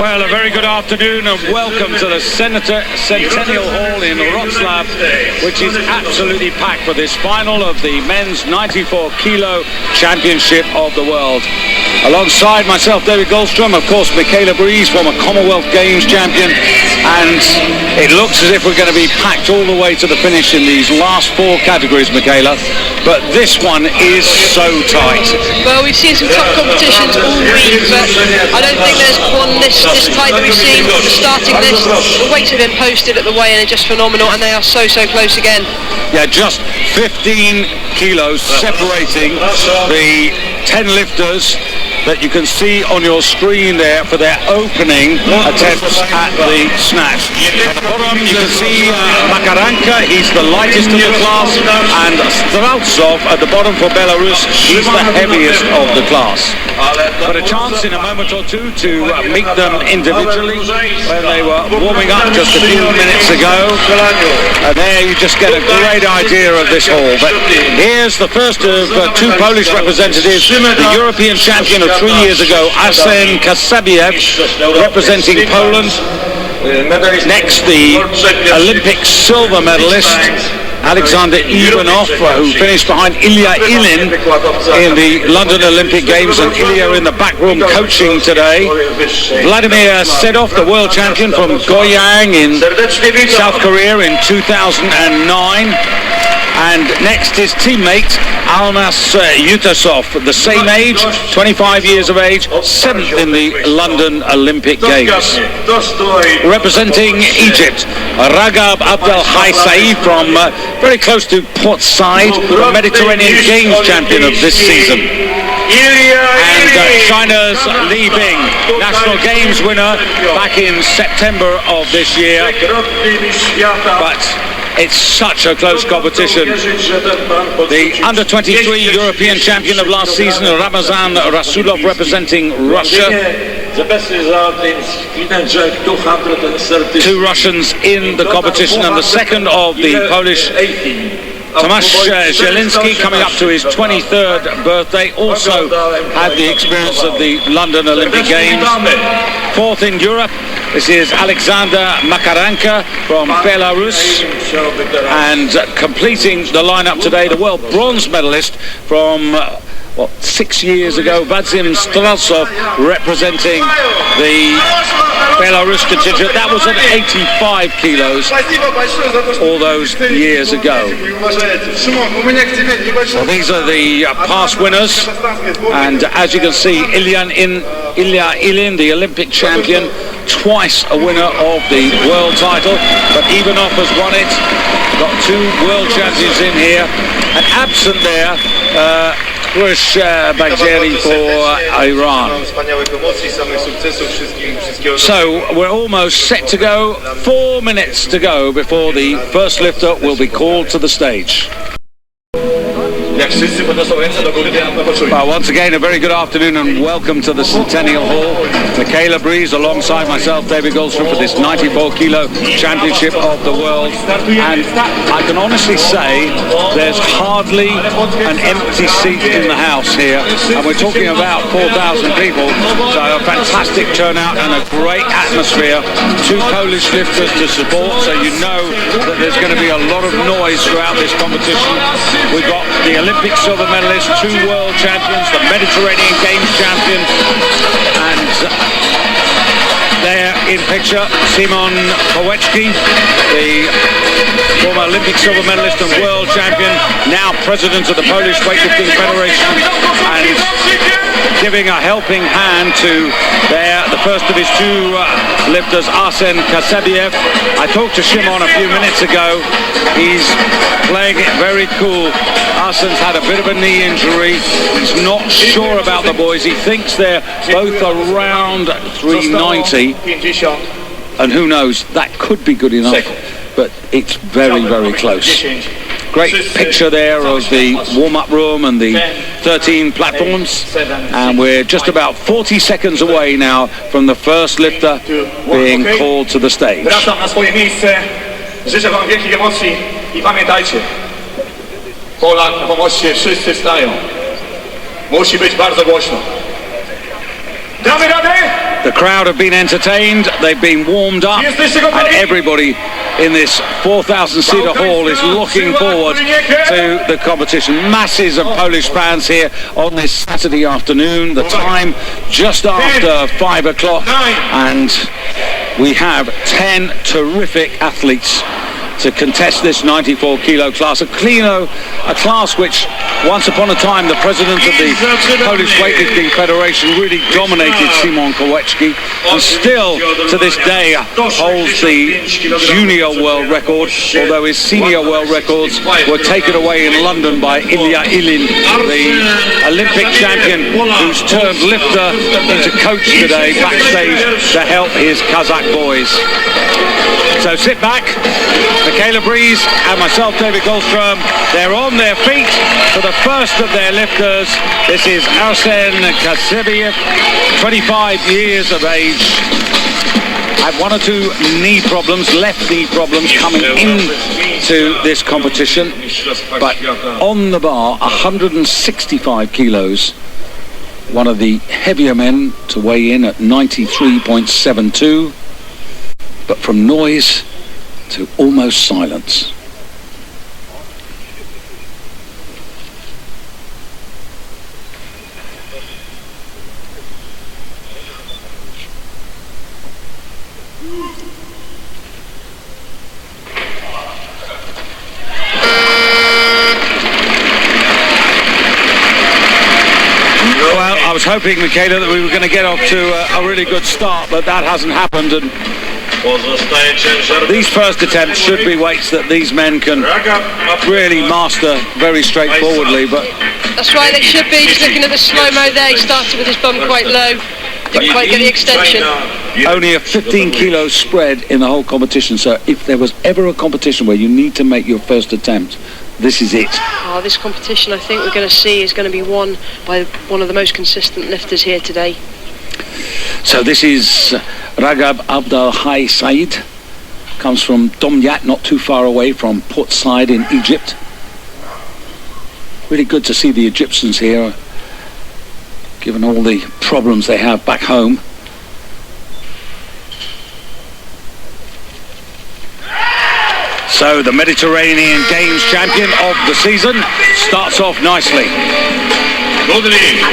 Well, a very good afternoon and welcome to the Centennial Hall in Wrocław, which is absolutely packed for this final of the men's 94 kilo championship of the world. Alongside myself, David Goldstrom, of course, Michaela Breeze, former Commonwealth Games champion, and it looks as if we're going to be packed all the way to the finish in these last four categories, Michaela, but this one is so tight. Well, we've seen some top competitions all week, but I don't think there's one this tight that we've seen. The starting list, the weights have been posted at the weigh-in are just phenomenal, and they are so close again. Yeah, just 15 kilos separating the 10 lifters that you can see on your screen there for their opening attempts at the snatch. At the bottom you can see Makaranka, he's the lightest of the class, and Straltsov at the bottom for Belarus, he's the heaviest of the class. But a chance in a moment or two to meet them individually when they were warming up just a few minutes ago. And there you just get a great idea of this hall. But here's the first of two Polish representatives, the European champion of 3 years ago, Arsen Kasabiev, representing Poland. Next, the Olympic silver medalist, Alexander Ivanov, who finished behind Ilya Ilin in the London Olympic Games, and Ilya in the back room coaching today. Vladimir Sedov, the world champion from Goyang in South Korea in 2009. And next his teammate Almas Yutasov, the same age, 25 years of age, 7th in the London Olympic Games. Representing Egypt, Ragab Abdelhai Saeed from very close to Port Said, the Mediterranean Games champion of this season. And China's Li Bing, National Games winner back in September of this year. But it's such a close competition. The under-23 European champion of last season, Ramazan Rasulov, representing Russia. Two Russians in the competition, and the second of the Polish, Tomasz Zielinski, coming up to his 23rd birthday, also had the experience of the London Olympic Games. Fourth in Europe, this is Alexander Makaranka from Belarus, and completing the lineup today, the world bronze medalist from 6 years ago, Vadzim Straltsov, representing the Belarus contingent. That was at 85 kilos all those years ago. Well, these are the past winners, and as you can see, Ilya Ilin, the Olympic champion, twice a winner of the world title, but Ivanov has won it. Got two world champions in here, and absent there, Krush Bagheri for Iran. So we're almost set to go. 4 minutes to go before the first lifter will be called to the stage. Well, once again, a very good afternoon and welcome to the Centennial Hall. Michaela Breeze alongside myself, David Goldstrom, for this 94 kilo championship of the world. And I can honestly say there's hardly an empty seat in the house here. And we're talking about 4,000 people. So a fantastic turnout and a great atmosphere. Two Polish lifters to support, so you know that there's going to be a lot of noise throughout this competition. We've got the Olympic silver medalist, two world champions, the Mediterranean Games champion, and there in picture, Simon Kowecki, the former Olympic silver medalist and world champion, now president of the Polish Weightlifting Federation, and giving a helping hand to the first of his two lifters, Arsen Kasabiev. I talked to Shimon a few minutes ago. He's playing it very cool. Arsen's had a bit of a knee injury. He's not sure about the boys. He thinks they're both around 390. And who knows, that could be good enough. But it's very, very close. Great picture there of the warm-up room and the 13 platforms, and we're just about 40 seconds away now from the first lifter being called to the stage. Życzę wam wielkich emocji i pamiętajcie, Polak, pomóżcie, wszyscy stają. Musi być bardzo głośno. The crowd have been entertained, they've been warmed up, and everybody in this 4,000-seater hall is looking forward to the competition. Masses of Polish fans here on this Saturday afternoon. The time just after 5 o'clock, and we have 10 terrific athletes to contest this 94-kilo class. A class which, once upon a time, the president of the Polish Weightlifting Federation really dominated Szymon Kowalski, and still to this day holds the junior world record, although his senior world records were taken away in London by Ilya Ilin, the Olympic champion who's turned lifter into coach today backstage to help his Kazakh boys. So sit back, Michaela Breeze and myself, David Goldstrom. They're on their feet for the first of their lifters. This is Arsen Kaseviev, 25 years of age. Had one or two knee problems, left knee problems coming into this competition. But on the bar, 165 kilos. One of the heavier men to weigh in at 93.72. But from noise to almost silence. Well, I was hoping, Michaela, that we were going to get off to a really good start, but that hasn't happened. And these first attempts should be weights that these men can really master very straightforwardly. But that's right, they should be. Just looking at the slow-mo there, he started with his bum quite low, didn't quite get the extension. Only a 15-kilo spread in the whole competition, so if there was ever a competition where you need to make your first attempt, this is it. Oh, this competition I think we're going to see is going to be won by one of the most consistent lifters here today. So this is Ragab Abdelhai Said, comes from Domyat, not too far away from Port Said in Egypt. Really good to see the Egyptians here, given all the problems they have back home. So the Mediterranean Games champion of the season starts off nicely.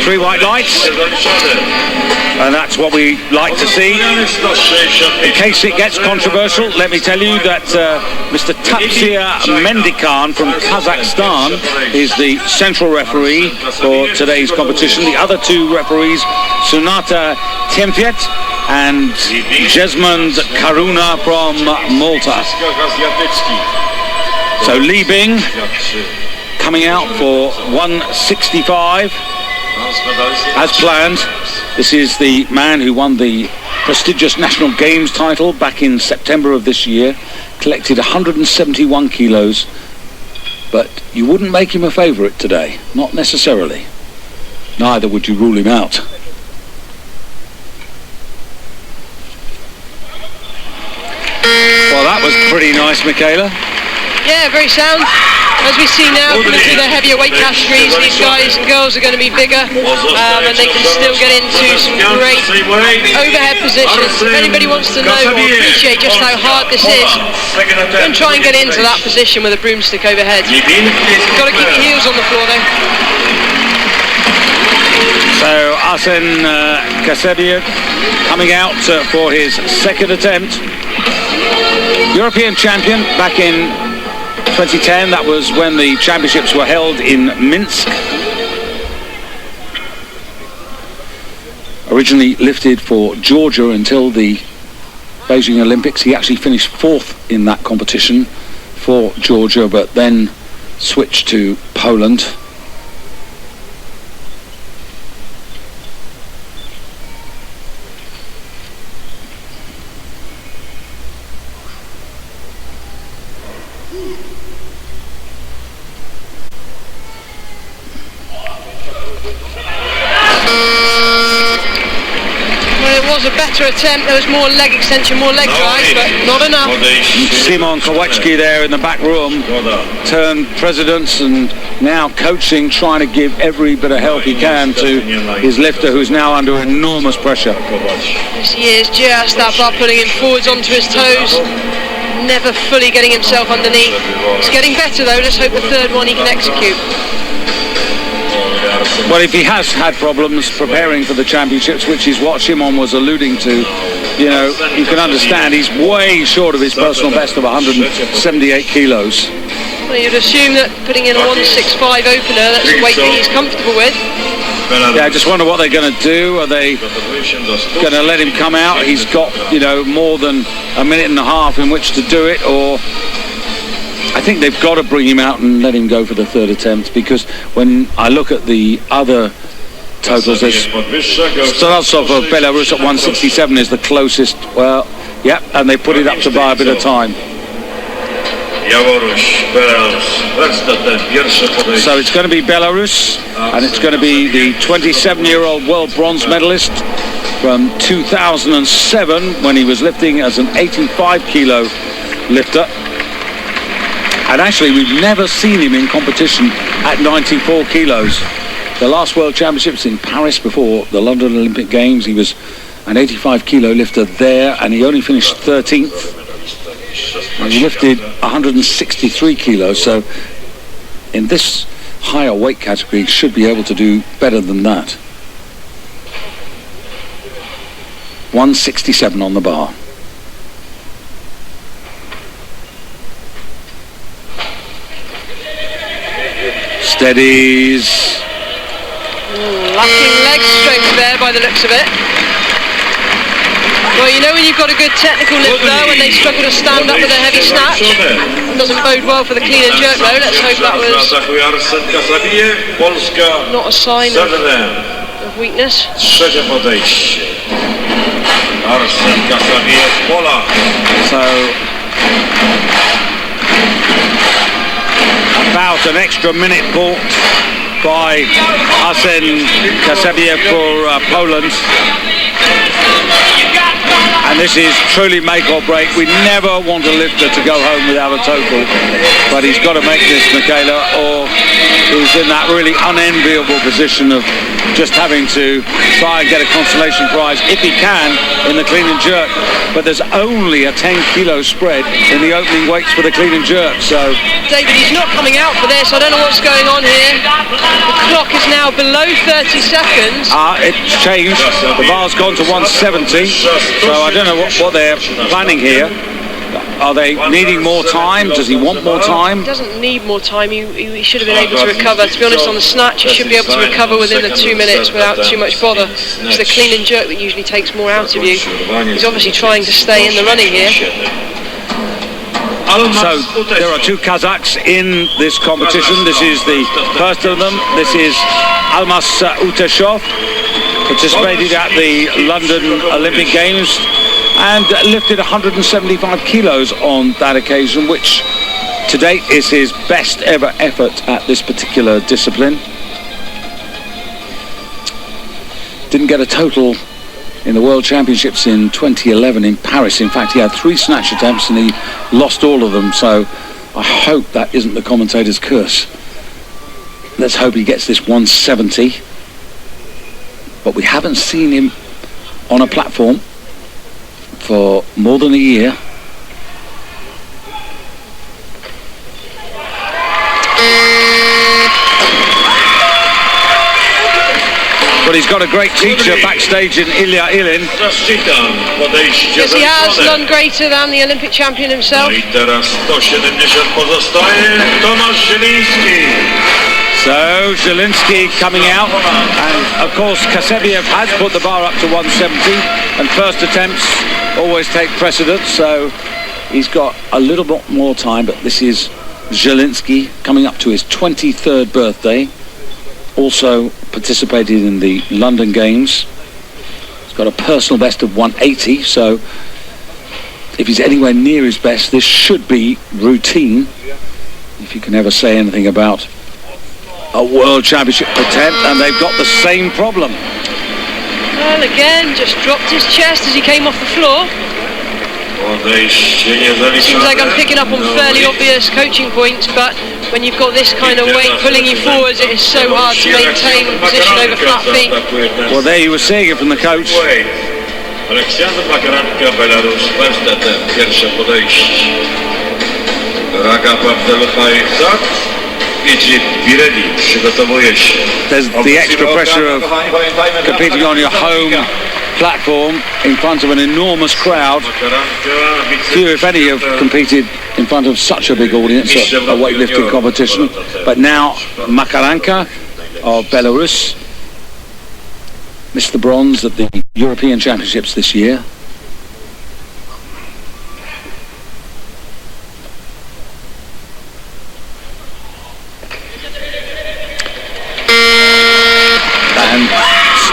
3 white lights, and that's what we like to see. In case it gets controversial, let me tell you that Mr. Tapsir Mendikan from Kazakhstan is the central referee for today's competition. The other 2 referees, Sunata Temfet and Jesmond Karuna from Malta. So Li Bing coming out for 165 as planned. This is the man who won the prestigious National Games title back in September of this year, collected 171 kilos, but you wouldn't make him a favourite today, not necessarily. Neither would you rule him out. Well, that was pretty nice, Michaela. Yeah, very sound. As we see now, coming through the heavier weight categories, these guys and girls are going to be bigger, and they can still get into some great overhead positions. If anybody wants to know or appreciate just how hard this is, go and try and get into that position with a broomstick overhead. You've got to keep your heels on the floor though. So Arsen Kaseviev coming out for his second attempt. European champion back in 2010, that was when the championships were held in Minsk. Originally lifted for Georgia until the Beijing Olympics. He actually finished 4th in that competition for Georgia, but then switched to Poland. was a better attempt. There was more leg extension, more leg drive, but not enough. Simon Kowalski there in the back room turned presidents and now coaching, trying to give every bit of help he can to his lifter, who's now under enormous pressure. Yes, he is just that bar, putting him forwards onto his toes, never fully getting himself underneath. It's getting better though. Let's hope the third one he can execute. Well, if he has had problems preparing for the championships, which is what Shimon was alluding to, you know, you can understand he's way short of his personal best of 178 kilos. Well, you'd assume that putting in a 165 opener, that's a weight that he's comfortable with. Yeah, I just wonder what they're going to do. Are they going to let him come out? He's got, you know, more than a minute and a half in which to do it, or I think they've got to bring him out and let him go for the third attempt, because when I look at the other totals, there's Starosov of Belarus at 167 is the closest. Well, yeah, and they put it up to buy a bit of time. So it's going to be Belarus, and it's going to be the 27-year-old world bronze medalist from 2007 when he was lifting as an 85-kilo lifter. And actually, we've never seen him in competition at 94 kilos. The last World Championships in Paris before the London Olympic Games, he was an 85-kilo lifter there, and he only finished 13th. And he lifted 163 kilos, so in this higher weight category, he should be able to do better than that. 167 on the bar. Steadies. Lacking leg strength there by the looks of it. Well, you know when you've got a good technical lifter, when they struggle to stand up with a heavy snatch, it doesn't bode well for the clean and jerk though. Let's hope that was not a sign of weakness. So about an extra minute bought by Arsen Kasabiev for Poland. And this is truly make or break. We never want a lifter to go home without a total, but he's got to make this, Michaela, or he's in that really unenviable position of just having to try and get a consolation prize, if he can, in the clean and jerk. But there's only a 10-kilo spread in the opening weights for the clean and jerk, so... David, he's not coming out for this. I don't know what's going on here. The clock is now below 30 seconds. It's changed. The bar's gone to 170, so I don't know what they're planning here. Are they needing more time? Does he want more time? He doesn't need more time. He should have been able to recover. To be honest, on the snatch, he should be able to recover within the 2 minutes without too much bother. It's the clean and jerk that usually takes more out of you. He's obviously trying to stay in the running here. So there are two Kazakhs in this competition. This is the first of them. This is Almas Uteshov, participated at the London Olympic Games and lifted 175 kilos on that occasion, which to date is his best ever effort at this particular discipline. Didn't get a total in the World Championships in 2011 in Paris. In fact, he had 3 snatch attempts and he lost all of them, so I hope that isn't the commentator's curse. Let's hope he gets this 170. But we haven't seen him on a platform for more than a year. But he's got a great teacher backstage in Ilya Ilin. Yes, he has done greater than the Olympic champion himself. So Zielinski coming out, and of course Kasabiev has put the bar up to 170, and first attempts always take precedence, so he's got a little bit more time. But this is Zielinski coming up to his 23rd birthday, also participated in the London Games. He's got a personal best of 180, so if he's anywhere near his best, this should be routine, if you can ever say anything about a World Championship attempt. And they've got the same problem. Well, again, just dropped his chest as he came off the floor. Seems like I'm picking up on fairly obvious coaching points, but when you've got this kind of weight pulling you forwards, it is so hard to maintain position over flat feet. Well, there you were seeing it from the coach. Aleksandr Makaranka, Belarus, first attempt, pierwsze podejście. Raga Abdelhaj Zat, Egypt, be ready, przygotowuje się. There's the extra pressure of competing on your home platform in front of an enormous crowd. Few, if any, have competed in front of such a big audience at a weightlifting competition. But now Makaranka of Belarus missed the bronze at the European Championships this year. And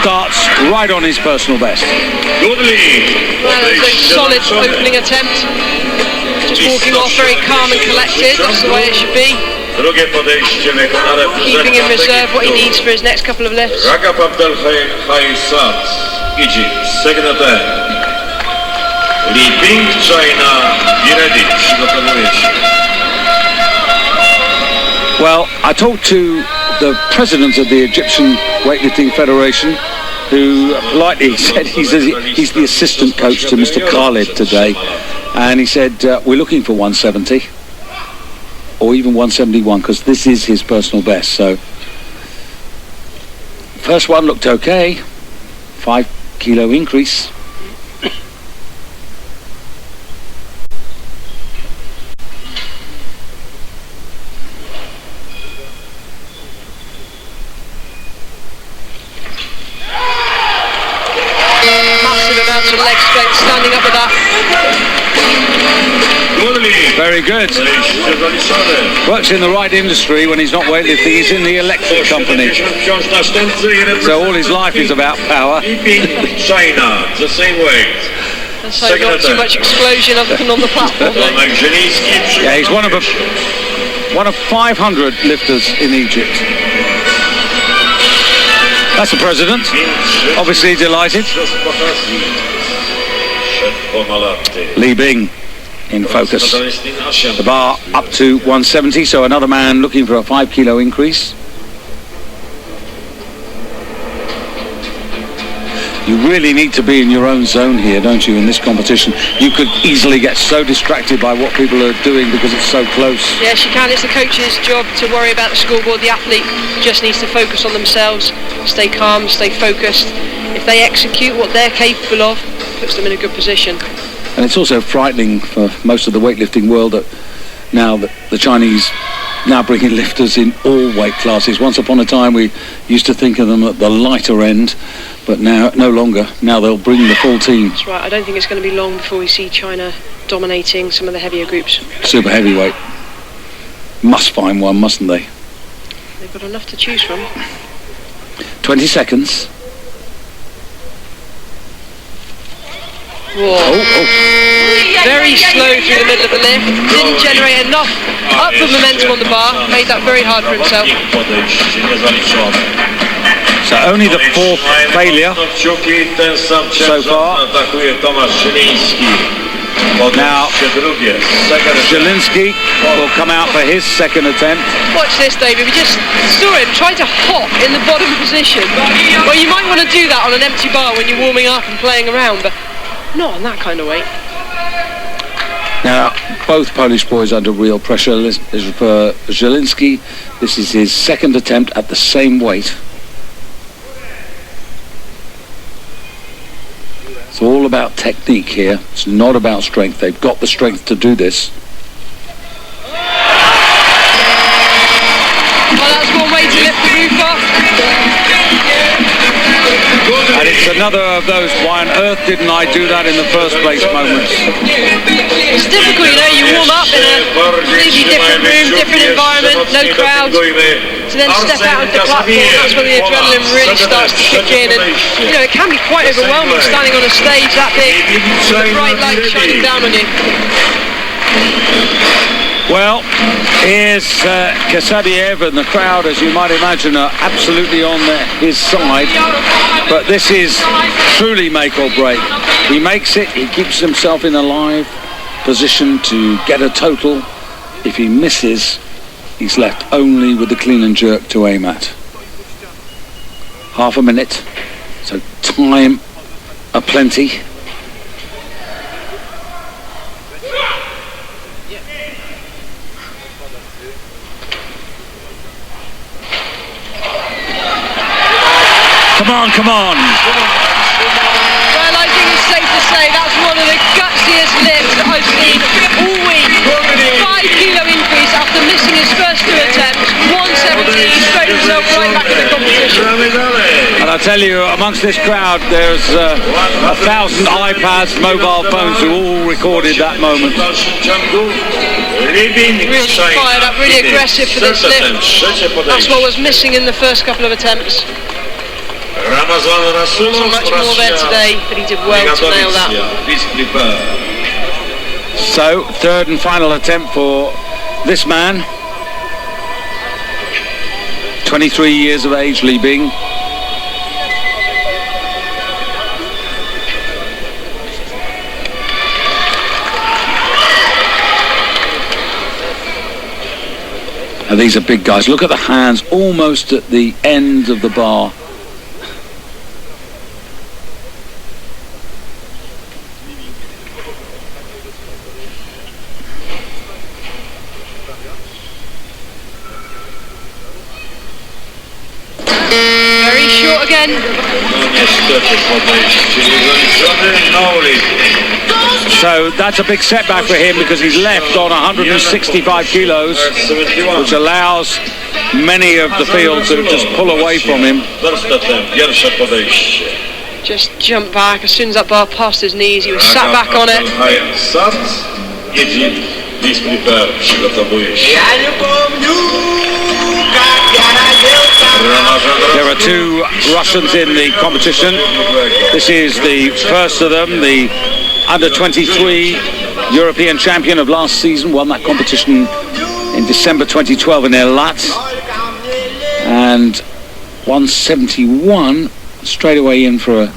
starts right on his personal best. Well, it was a solid opening attempt. Just walking off very calm and collected. That's the way it should be. Keeping in reserve what he needs for his next couple of lifts. Raga Abdelhaj Zat, Egypt, second attempt. Leaping, China, be ready, przygotowuje się. Well, I talked to the president of the Egyptian Weightlifting Federation, who politely said he's the assistant coach to Mr. Khalid today, and he said we're looking for 170 or even 171 because this is his personal best. So first one looked okay, 5 kilo increase. Leg strength, standing up with that. Very good. Works in the right industry when he's not weightlifting. He's in the electric company. So all his life is about power. China, the same way. Let's hope not too much explosion other than on the platform. Yeah, he's one of 500 lifters in Egypt. That's the president. Obviously delighted. Li Bing in focus. The bar up to 170, so another man looking for a 5 kilo increase. You really need to be in your own zone here, don't you, in this competition? You could easily get so distracted by what people are doing because it's so close. Yes, you can. It's the coach's job to worry about the scoreboard. The athlete just needs to focus on themselves, stay calm, stay focused. If they execute what they're capable of, it puts them in a good position. And it's also frightening for most of the weightlifting world that now the Chinese now bringing lifters in all weight classes. Once upon a time we used to think of them at the lighter end, but now no longer. Now they'll bring the full team. That's right. I don't think it's going to be long before we see China dominating some of the heavier groups. Super heavyweight. Must find one, mustn't they? They've got enough to choose from. 20 seconds. Whoa. Very slow through the middle of the lift. Didn't generate enough upward momentum on the bar. Made that very hard for himself. So only the fourth failure so far. Now Zielinski will come out for his second attempt. Watch this, David. We just saw him try to hop in the bottom position. Well, you might want to do that on an empty bar when you're warming up and playing around, but not on that kind of weight. Now, both Polish boys under real pressure. For Zielinski, this is his second attempt at the same weight. It's all about technique here. It's not about strength. They've got the strength to do this. Well, that's one way to lift the roof off. And it's another of those why on earth didn't I do that in the first place moments. It's difficult, you know, you warm up in a completely different room, different environment, no crowds. To then step out onto the platform, that's when the adrenaline really starts to kick in. And, you know, it can be quite overwhelming standing on a stage that big, with the bright light shining down on you. Well, here's Kasabiev, and the crowd, as you might imagine, are absolutely on his side. But this is truly make or break. He makes it, he keeps himself in a live position to get a total. If he misses, he's left only with the clean and jerk to aim at. Half a minute, so time aplenty. Come on. Well, I think it's safe to say that's one of the gutsiest lifts that I've seen all week. 5 kilo increase after missing his first 2 attempts. 170, he straight himself right back in the competition. And I tell you, amongst this crowd, there's 1,000 iPads, mobile phones who all recorded that moment. Really fired up, really aggressive for this lift. That's what was missing in the first couple of attempts. So much more there today, but he did well to nail that. So, third and final attempt for this man. 23 years of age, Li Bing. And these are big guys. Look at the hands almost at the end of the bar. Very short again. So that's a big setback for him because he's left on 165 kilos, which allows many of the field to just pull away from him. Just jumped back as soon as that bar passed his knees. He was sat back on it. There are 2 Russians in the competition. This is the first of them, the under-23 European champion of last season, won that competition in December 2012 in Eilat. And 171 straight away in for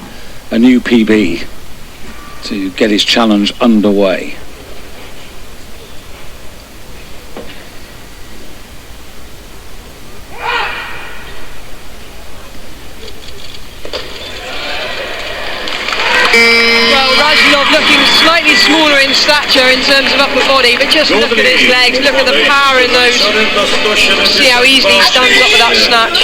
a new PB to get his challenge underway. Looking slightly smaller in stature in terms of upper body, but just look at his legs, look at the power in those. See how easily he stands up with that snatch.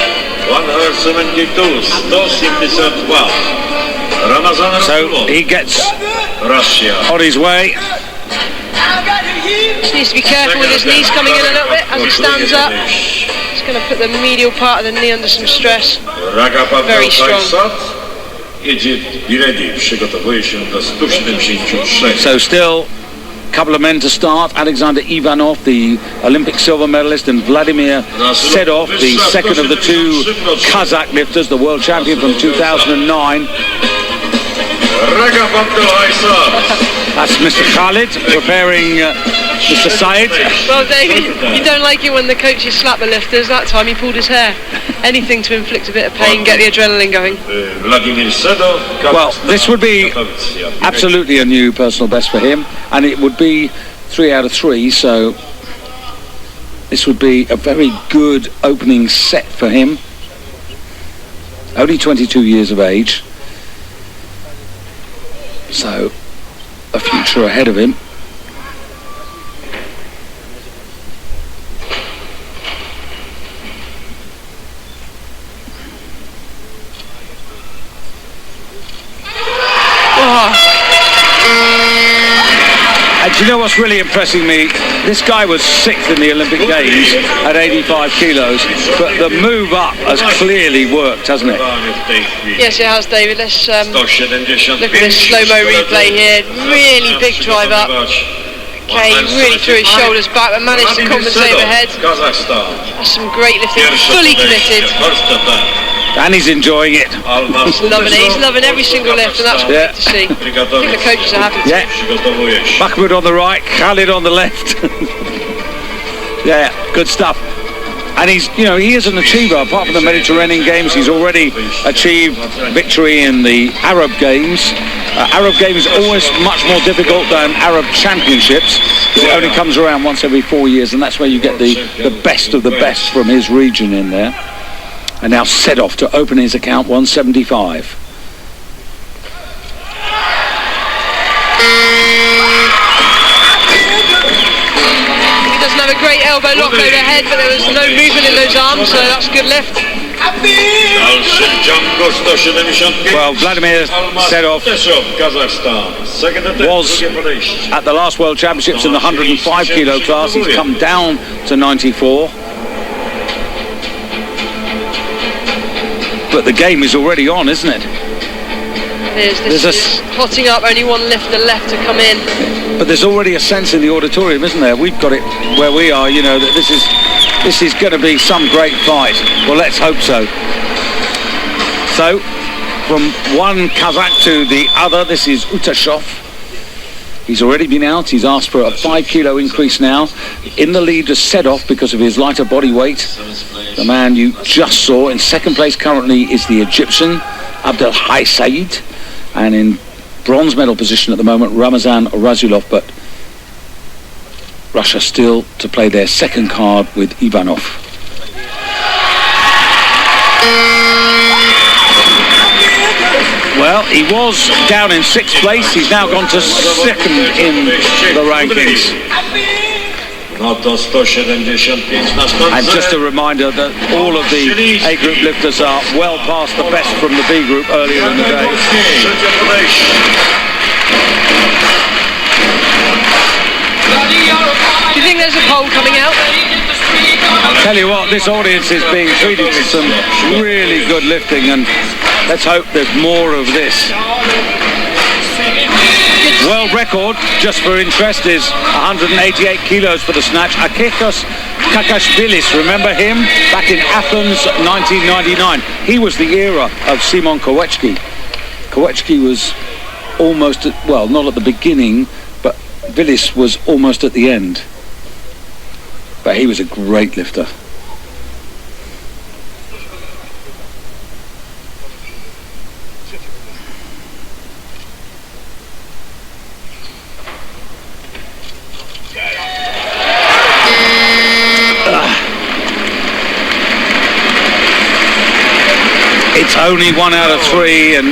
So he gets on his way. Just needs to be careful with his knees coming in a little bit as he stands up. He's going to put the medial part of the knee under some stress. Very strong. So still a couple of men to start. Alexander Ivanov, the Olympic silver medalist, and Vladimir Sedov, the second of the 2 Kazakh lifters, the world champion from 2009. That's Mr. Khalid preparing Mr. Said. Well, David, you don't like it when the coaches slap the lifters. That time he pulled his hair. Anything to inflict a bit of pain, get the adrenaline going. Well, this would be absolutely a new personal best for him, and it would be 3 out of 3, so this would be a very good opening set for him. Only 22 years of age, so a future ahead of him. And do you know what's really impressing me? This guy was 6th in the Olympic Games at 85 kilos, but the move up has clearly worked, hasn't it? Yes, it has, David. Let's look at this slow-mo replay here. Really big drive up. Okay, really threw his shoulders back, but managed to compensate the head. That's some great lifting, fully committed. And he's enjoying it. He's loving it. He's loving every single lift, and that's great to see. I think the coaches are happy too. Yeah. Mahmoud on the right, Khalid on the left. Yeah, good stuff. And he's, you know, he is an achiever. Apart from the Mediterranean Games, he's already achieved victory in the Arab Games. Arab Games are always much more difficult than Arab Championships, because it only comes around once every 4 years, and that's where you get the best of the best from his region in there. And now set off to open his account 175. Have a great elbow lock overhead, but there was no movement in those arms, so that's a good lift. Well, Vladimir Sedov was at the last World Championships in the 105 kilo class. He's come down to 94. But the game is already on, isn't it? This is hotting up, only one lifter left to come in. But there's already a sense in the auditorium, isn't there? We've got it where we are, you know, that this is going to be some great fight. Well, let's hope so. So, from one Kazakh to the other, this is Utashov. He's already been out. He's asked for a 5 kilo increase now. In the lead is Sedov because of his lighter body weight. The man you just saw in second place currently is the Egyptian Abdelhai Said, and in bronze medal position at the moment Ramazan Razulov, but Russia still to play their second card with Ivanov. Well, he was down in 6th place. He's now gone to 2nd in the rankings. And just a reminder that all of the A group lifters are well past the best from the B group earlier in the day. Do you think there's a poll coming out? I'll tell you what, this audience is being treated to some really good lifting, and let's hope there's more of this. World record, just for interest, is 188 kilos for the snatch. Akikos Kakashvilis, remember him? Back in Athens, 1999. He was the era of Simon Koweczki. Koweczki was almost, well, not at the beginning, but Vilis was almost at the end. But he was a great lifter. It's only 1 out of 3, and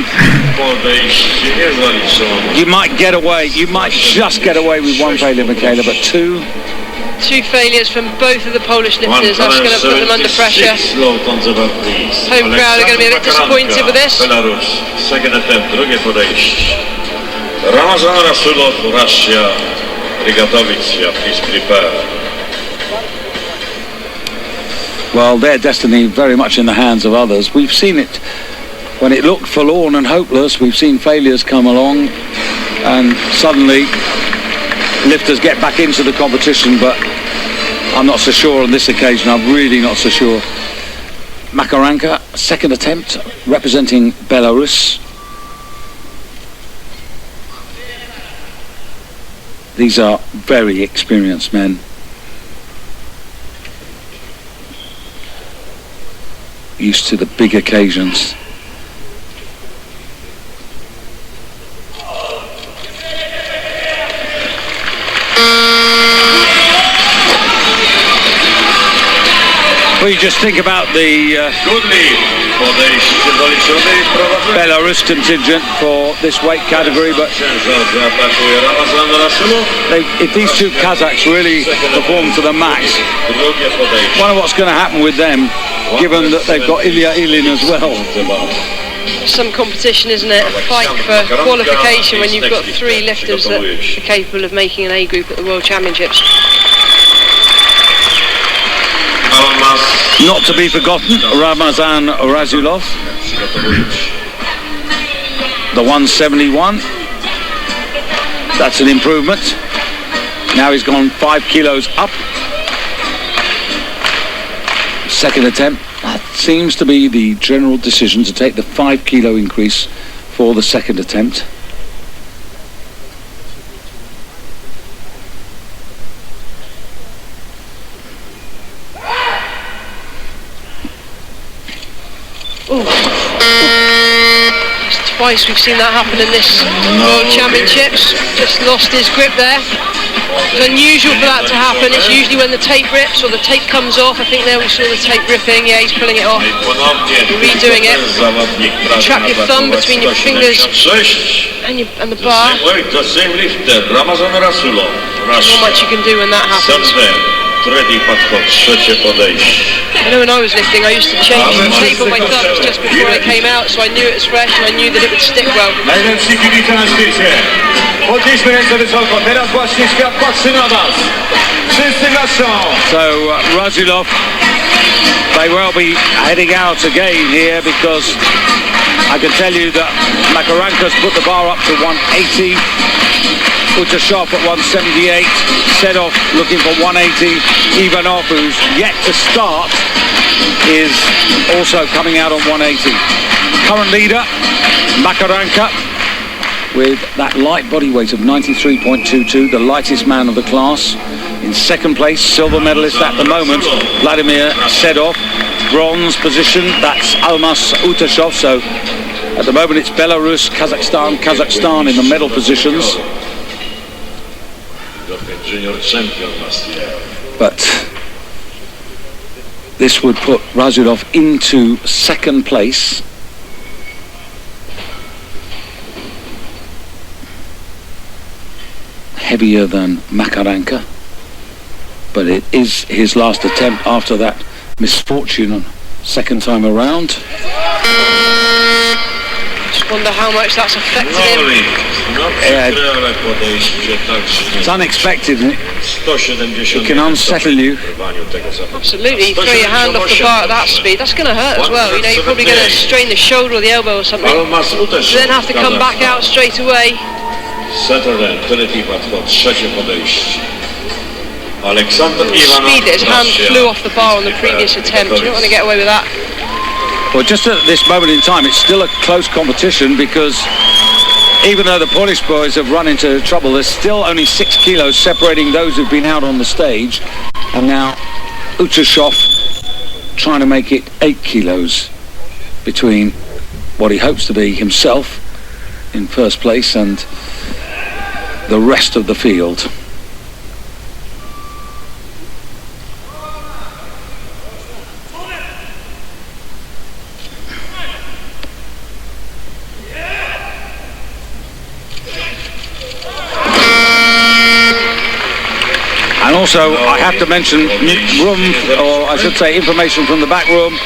you might get away. You might just get away with one failure, Michaela, but two failures from both of the Polish lifters. That's going to put them under pressure. Home crowd are going to be a bit disappointed with this. Second attempt, drugie podejście. Ramazan Rasulov, Russia, Rigatovic, please prepare. Well, their destiny very much in the hands of others. We've seen it when it looked forlorn and hopeless. We've seen failures come along, and suddenly lifters get back into the competition, but I'm not so sure on this occasion. I'm really not so sure. Makaranka, second attempt, representing Belarus. These are very experienced men. Used to the big occasions. Well, you just think about the Belarus contingent for this weight category, but if these two Kazakhs really perform to the max, wonder what's going to happen with them, given that they've got Ilya Ilin as well. Some competition, isn't it? A fight for qualification when you've got 3 lifters that are capable of making an A group at the World Championships. Not to be forgotten, Ramazan Razulov, the 171. That's an improvement. Now he's gone 5 kilos up. Second attempt. That seems to be the general decision, to take the 5 kilo increase for the second attempt. twice we've seen that happen in this World Championships. Just lost his grip there. It's unusual for that to happen. It's usually when the tape rips or the tape comes off. I think there we saw the tape ripping. Yeah, he's pulling it off. Redoing it. Trap your thumb between your fingers and the bar. Not much you can do when that happens. I know when I was lifting, I used to change the tape on my thumbs just before I came out, so I knew it was fresh and I knew that it would stick well. Podnieśmy ręce wysoko, teraz właśnie świat patrzy na was. Wszyscy patrzą. So Razulov may well be heading out again here, because I can tell you that Makaranka's put the bar up to 180. Utashov at 178, Sedov looking for 180, Ivanov, who's yet to start, is also coming out on 180. Current leader, Makaranka, with that light body weight of 93.22, the lightest man of the class. In second place, silver medalist at the moment, Vladimir Sedov. Bronze position, that's Almas Utashov. So at the moment it's Belarus, Kazakhstan in the medal positions. But this would put Razulov into second place. Heavier than Makaranka, but it is his last attempt after that misfortune second time around. Just wonder how much that's affected him. It's unexpected, isn't it? It can unsettle you. Absolutely, throw your hand off the bar at that speed, that's going to hurt as well. You know, you're probably going to strain the shoulder or the elbow or something. Then have to come back out straight away. Speed that his hand flew off the bar on the previous attempt. You don't want to get away with that. Well, just at this moment in time, it's still a close competition, because even though the Polish boys have run into trouble, there's still only 6 kilos separating those who've been out on the stage. And now Utashov trying to make it 8 kilos between what he hopes to be himself in first place and the rest of the field. And also, I have to mention room, or I should say information from the back room.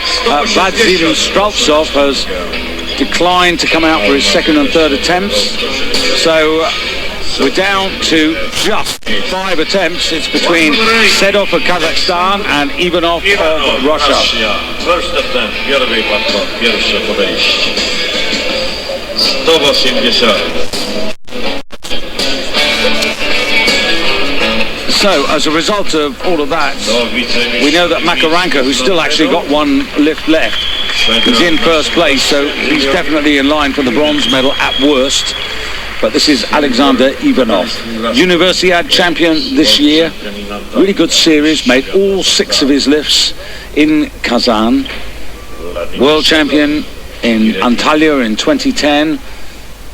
Vadzim Streltsov has declined to come out for his second and third attempts. So we're down to just 5 attempts. It's between Sedov of Kazakhstan and Ivanov of Russia. First attempt, pierwszy podchod, pierwsze podejście. 180. So, as a result of all of that, we know that Makaranka, who's still actually got one lift left, is in first place, so he's definitely in line for the bronze medal at worst. But this is Alexander Ivanov, Universiad champion this year, really good series, made all 6 of his lifts in Kazan, world champion in Antalya in 2010,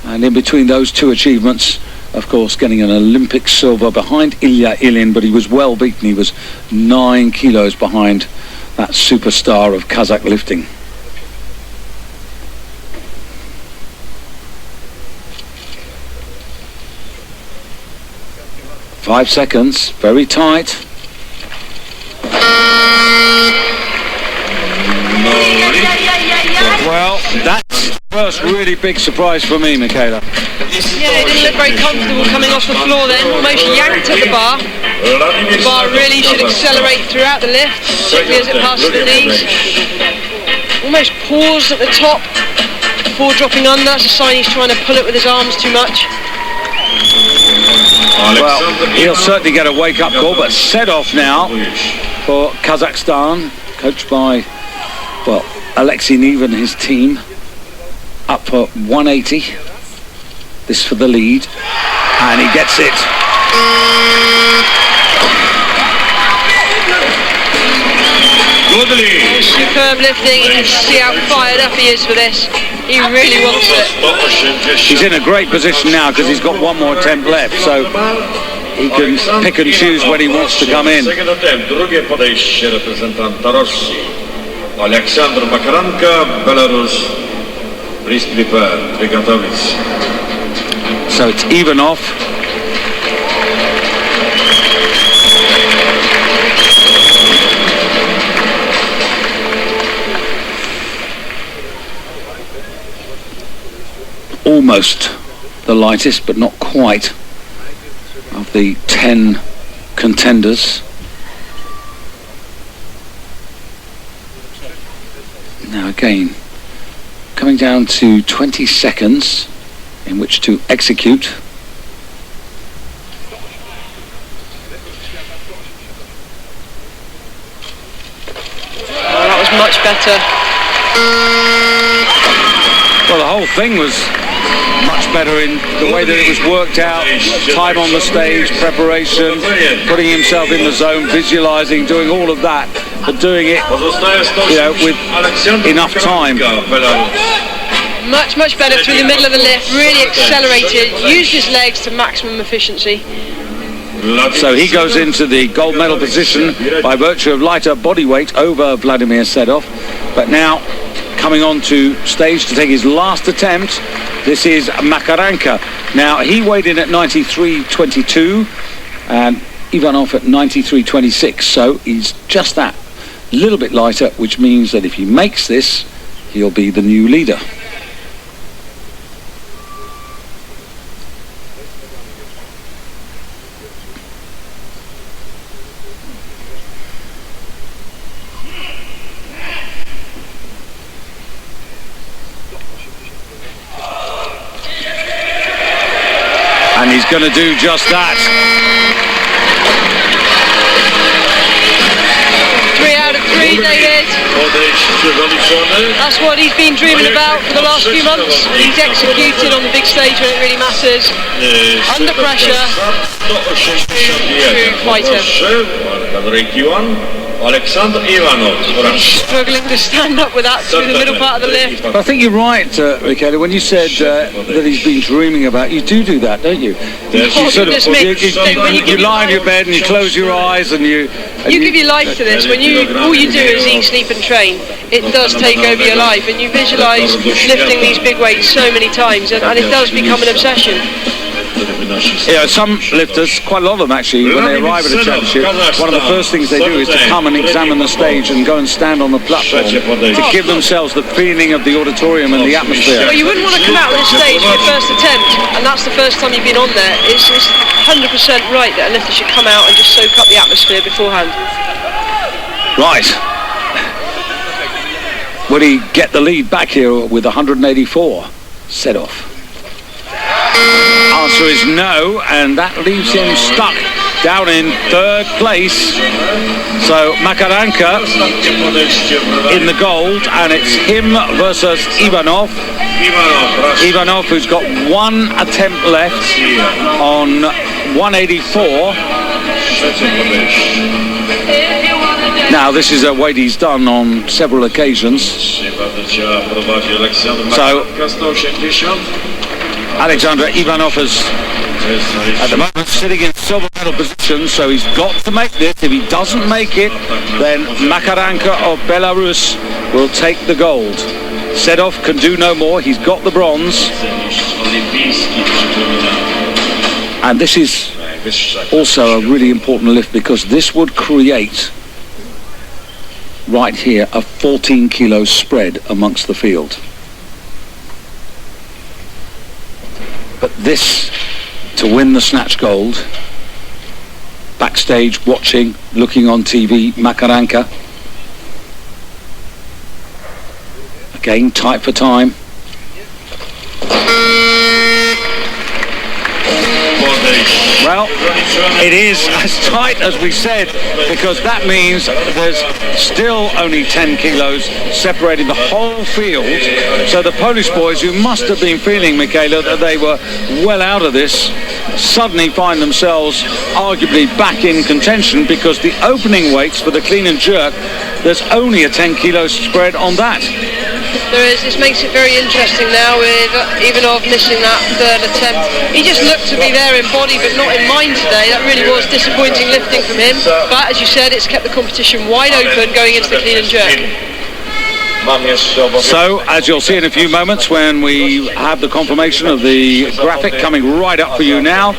and in between those 2 achievements, of course, getting an Olympic silver behind Ilya Ilin, but he was well beaten. He was 9 kilos behind that superstar of Kazakh lifting. Five seconds, very tight. Well, that's the first really big surprise for me, Michaela. Yeah, he didn't look very comfortable coming off the floor then, almost yanked at the bar. The bar really should accelerate throughout the lift, particularly as it passes the knees. Almost paused at the top before dropping under. That's a sign he's trying to pull it with his arms too much. Well, he'll certainly get a wake-up call, but Sedov now for Kazakhstan, coached by, well, Alexei Nev and his team, up for 180. This for the lead, and he gets it. Superb lifting, you can see how fired up he is for this. He really wants it. He's in a great position now because he's got one more attempt left, so he can pick and choose when he wants to come in. Drugie podejście reprezentanta Rosji. Aleksandr Makaranka, Belarus. Please prepare. Приготовиться. So it's even off. Almost the lightest, but not quite, of the 10 contenders. Now again, coming down to 20 seconds in which to execute. Oh, that was much better. Well, the whole thing was much better in the way that it was worked out. Time on the stage, preparation, putting himself in the zone, visualizing, doing all of that, but doing it, with enough time. Much better through the middle of the lift, really accelerated, used his legs to maximum efficiency. So he goes into the gold medal position by virtue of lighter body weight over Vladimir Sedov. But now, coming on to stage to take his last attempt, this is Makaranka. Now, he weighed in at 93.22 and Ivanov at 93.26, so he's just that little bit lighter, which means that if he makes this, he'll be the new leader. And he's going to do just that. 3 out of 3, David. That's what he's been dreaming about for the last few months. He's executed on the big stage when it really matters. Under pressure. True fighter. Alexander Ivanov. Struggling to stand up with that through the middle part of the lift. I think you're right, Michaela, when you said that he's been dreaming about. You do that, don't you? You lie in your bed and you close your eyes and you give your life to this. When all you do is eat, sleep and train, it does take over your life, and you visualise lifting these big weights so many times, and it does become an obsession. Yeah, some lifters, quite a lot of them actually, when they arrive at a championship, one of the first things they do is to come and examine the stage and go and stand on the platform to give themselves the feeling of the auditorium and the atmosphere. Well, you wouldn't want to come out on the stage for your first attempt, and that's the first time you've been on there. It's 100% right that a lifter should come out and just soak up the atmosphere beforehand. Right. Will he get the lead back here with 184 set off? Answer is no, and that leaves him stuck down in third place. So Makaranka in the gold, and it's him versus Ivanov. Ivanov, who's got one attempt left on 184. Now, this is a weight he's done on several occasions. So Alexander Ivanov is at the moment sitting in silver medal position, so he's got to make this. If he doesn't make it, then Makaranka of Belarus will take the gold. Sedov can do no more. He's got the bronze. And this is also a really important lift, because this would create right here a 14 kilo spread amongst the field. But this, to win the snatch gold, backstage watching, looking on TV, Makaranka. Again, tight for time. Well, it is as tight as we said, because that means there's still only 10 kilos separating the whole field. So the Polish boys, who must have been feeling, Michaela, that they were well out of this, suddenly find themselves arguably back in contention, because the opening weights for the clean and jerk, there's only a 10 kilo spread on that. This makes it very interesting now with Ivanov missing that third attempt. He just looked to be there in body but not in mind today. That really was disappointing lifting from him. But as you said, it's kept the competition wide open going into the clean and jerk. So, as you'll see in a few moments when we have the confirmation of the graphic coming right up for you now,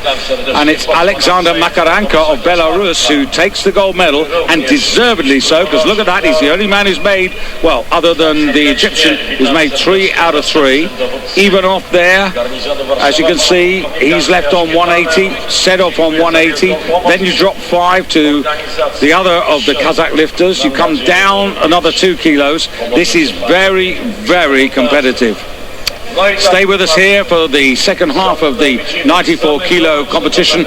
and it's Alexander Makarenko of Belarus who takes the gold medal, and deservedly so, because look at that, he's the only man who's made, well, other than the Egyptian, who's made 3 out of 3. Ivanov there, as you can see, he's left on 180, set off on 180, then you drop 5 to the other of the Kazakh lifters, you come down another 2 kilos. This is very, very competitive. Stay with us here for the second half of the 94 kilo competition.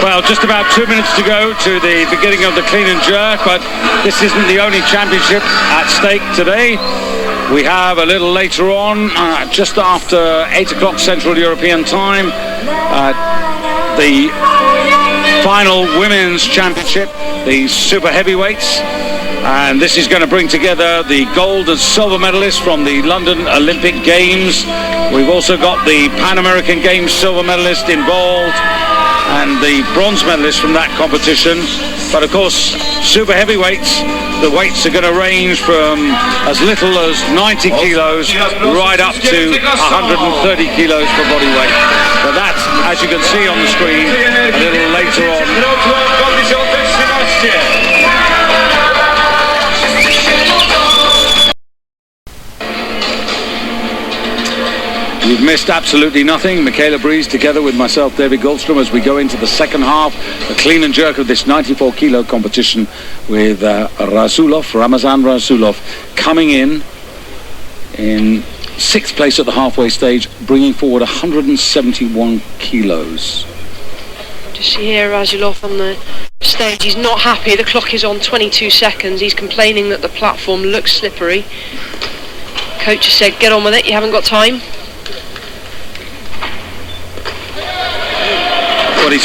Well, just about 2 minutes to go to the beginning of the clean and jerk, but this isn't the only championship at stake today. We have a little later on, just after 8 o'clock Central European time, the final women's championship, the super heavyweights, and this is going to bring together the gold and silver medalists from the London Olympic Games. We've also got the Pan American Games silver medalist involved and the bronze medalist from that competition. But of course, super heavyweights, the weights are going to range from as little as 90 kilos right up to 130 kilos for body weight. But that's, as you can see on the screen, a little later on. You've missed absolutely nothing. Michaela Breeze together with myself, David Goldstrom, as we go into the second half, the clean and jerk of this 94 kilo competition with Ramazan Rasulov coming in 6th place at the halfway stage, bringing forward 171 kilos. Just see here Rasulov on the stage. He's not happy. The clock is on 22 seconds. He's complaining that the platform looks slippery. Coach has said, get on with it, you haven't got time. But he's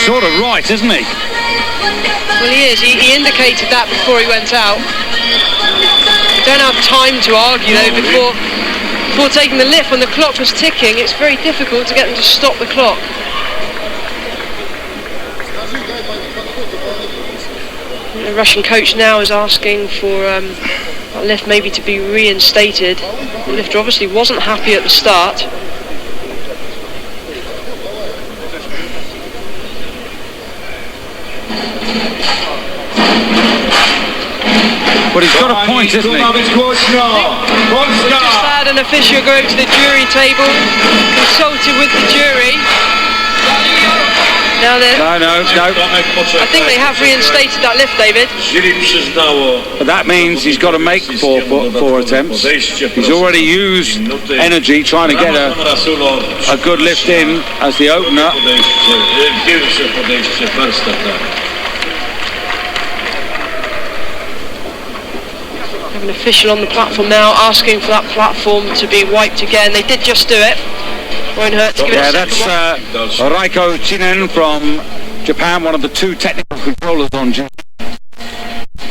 sort of right, isn't he? Well, he is. He indicated that before he went out. You don't have time to argue, though, before taking the lift. When the clock was ticking, it's very difficult to get them to stop the clock. The Russian coach now is asking for that lift maybe to be reinstated. The lifter obviously wasn't happy at the start. But he's got a point, isn't he? We've just had an official go to the jury table, consulted with the jury. Now No. I think they have reinstated that lift, David. But that means he's got to make four attempts. He's already used energy trying to get a good lift in as the opener. An official on the platform now asking for that platform to be wiped again. They did just do it. Won't hurt to give it a second. That's Raiko Chinen from Japan, one of the 2 technical controllers on Japan.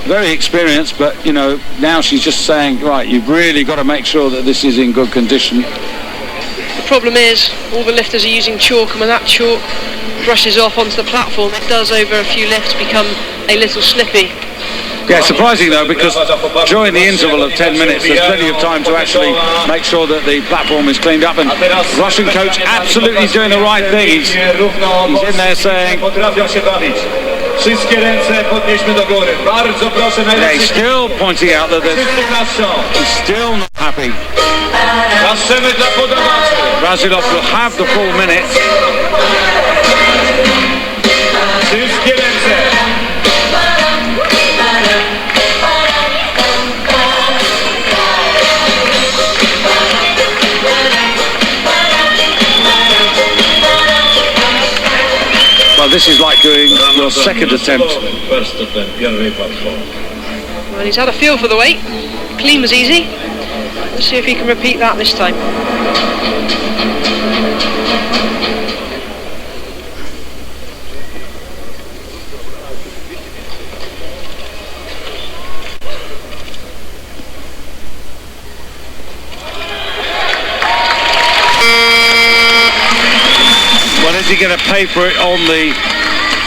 Very experienced, but you know, now she's just saying, right, you've really got to make sure that this is in good condition. The problem is all the lifters are using chalk, and when that chalk brushes off onto the platform, it does over a few lifts become a little slippy. Yeah, surprising though, because during the interval of 10 minutes there's plenty of time to actually make sure that the platform is cleaned up, and Russian coach absolutely is doing the right thing. He's in there saying, yeah, he's still pointing out that he's still not happy. Rasulov will have the full minute. Well, this is like doing your second attempt. Well, he's had a feel for the weight. Clean was easy. Let's see if he can repeat that this time. he going to pay for it on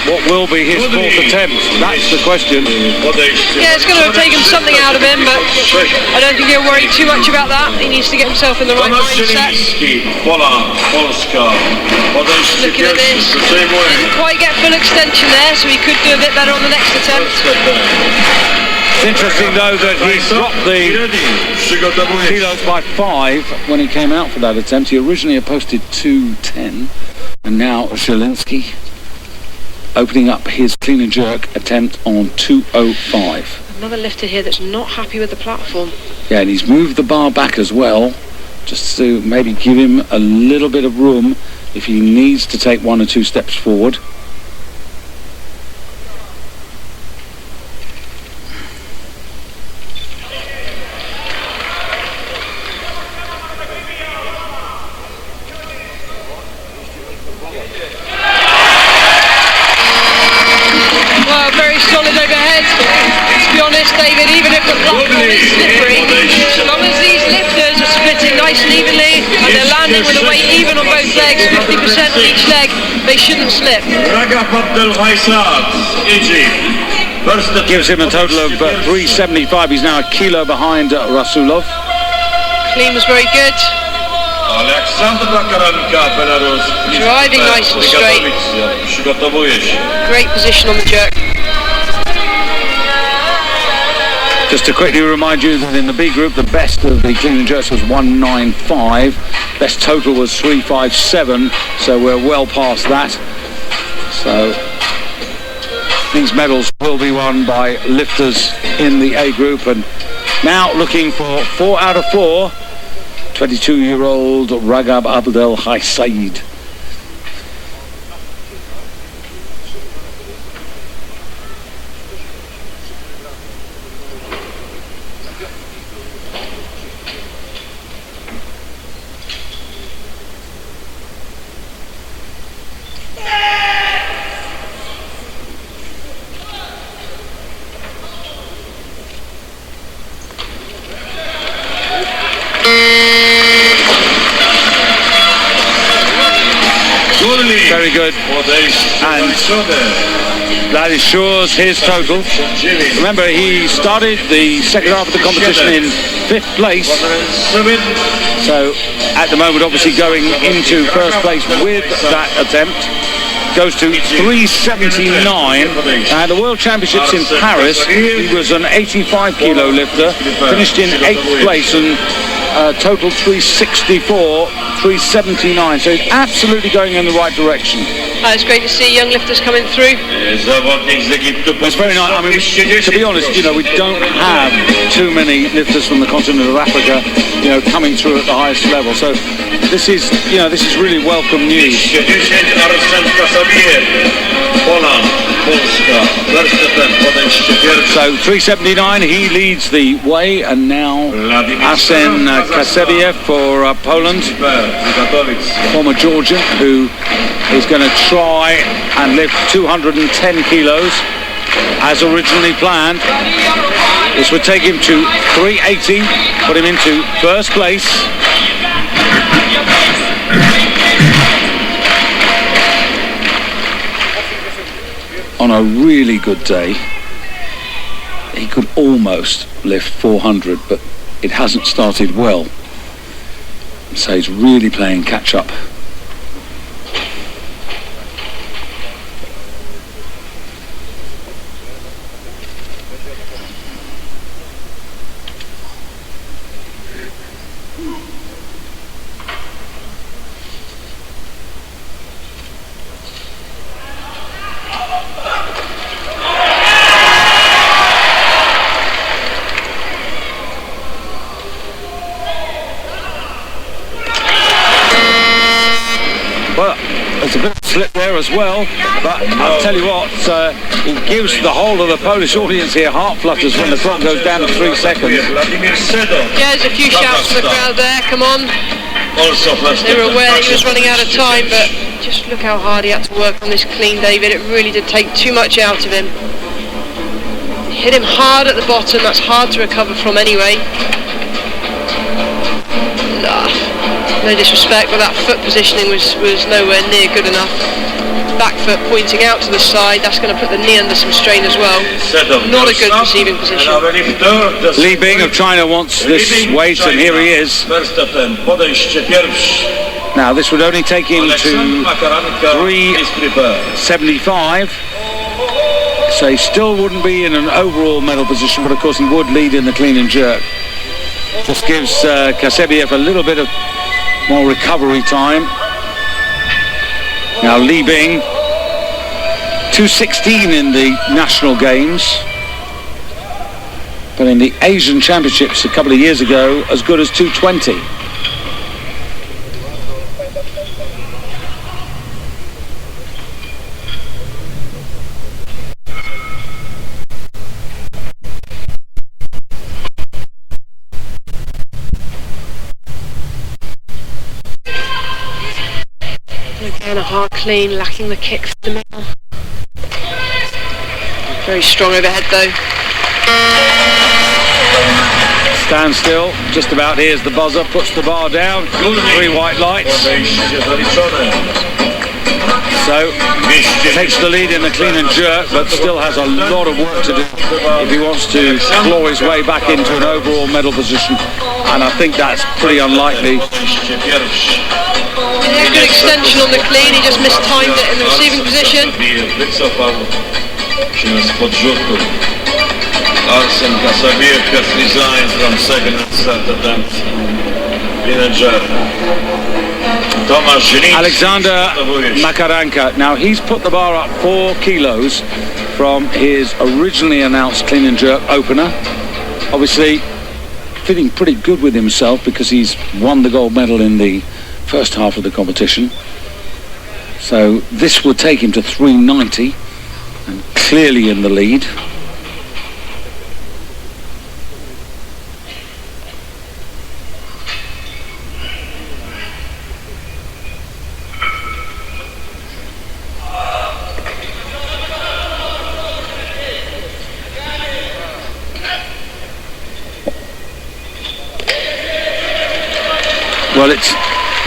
what will be his fourth attempt? That's the question. Yeah, it's going to have taken something out of him, but I don't think he'll worry too much about that. He needs to get himself in the right mindset. Looking at this, didn't quite get full extension there, so he could do a bit better on the next attempt. It's interesting though that he dropped the kilos by 5 when he came out for that attempt. He originally had posted 210, and now Zielinski opening up his clean and jerk attempt on 205. Another lifter here that's not happy with the platform. Yeah, and he's moved the bar back as well, just to maybe give him a little bit of room if he needs to take 1 or 2 steps forward. David, even if the platform is slippery, as long as these lifters are splitting nice and evenly and they're landing with the weight even on both legs, 50% on each leg, they shouldn't slip. Gives him a total of 375. He's now a kilo behind Rasulov. Clean was very good. Driving nice and straight. Great position on the jerk. Just to quickly remind you that in the B group, the best of the clean and jerks was 195. Best total was 357, so we're well past that. So these medals will be won by lifters in the A group. And now looking for 4 out of 4, 22-year-old Ragab Abdel Said. Very good, and that ensures his total. Remember, he started the second half of the competition in 5th place, so at the moment obviously going into first place with that attempt. Goes to 379, and the World Championships in Paris, he was an 85 kilo lifter, finished in 8th place and total 364, 379, so he's absolutely going in the right direction. It's great to see young lifters coming through. It's very nice. I mean, to be honest, we don't have too many lifters from the continent of Africa, coming through at the highest level. So this is really welcome news. So 379, he leads the way, and now Arsen Kaseviev for Poland, former Georgian, who is going to try and lift 210 kilos as originally planned. This would take him to 380, put him into first place. On a really good day, he could almost lift 400, but it hasn't started well. So he's really playing catch up. There's a bit of slip there as well, but I'll tell you what, it gives the whole of the Polish audience here heart flutters when the clock goes down to 3 seconds. Yeah, there's a few shouts from the crowd there, come on. They were aware that he was running out of time, but just look how hard he had to work on this clean, David. It really did take too much out of him. Hit him hard at the bottom, that's hard to recover from anyway. No disrespect, but that foot positioning was nowhere near good enough. Back foot pointing out to the side, that's going to put the knee under some strain as well. Not a good receiving position. Li Bing of China wants this weight, and here he is. Now this would only take him to 375, so he still wouldn't be in an overall medal position, but of course he would lead in the clean and jerk. Just gives Kasebiev a little bit of more recovery time. Now Li Bing, 216 in the national games, but in the Asian Championships a couple of years ago, as good as 220. Again, a hard clean, lacking the kick for the middle. Very strong overhead though. Stand still, just about here's the buzzer, puts the bar down, 3 white lights. So, takes the lead in the clean and jerk, but still has a lot of work to do if he wants to claw his way back into an overall medal position, and I think that's pretty unlikely. Yeah, good extension on the clean, he just mistimed it in the receiving position. Arsen Kasabiev has resigned from second and third attempt in a jerk. Alexander Makaranka, now he's put the bar up 4 kilos from his originally announced clean and jerk opener. Obviously feeling pretty good with himself because he's won the gold medal in the first half of the competition. So this would take him to 390 and clearly in the lead. Well, it's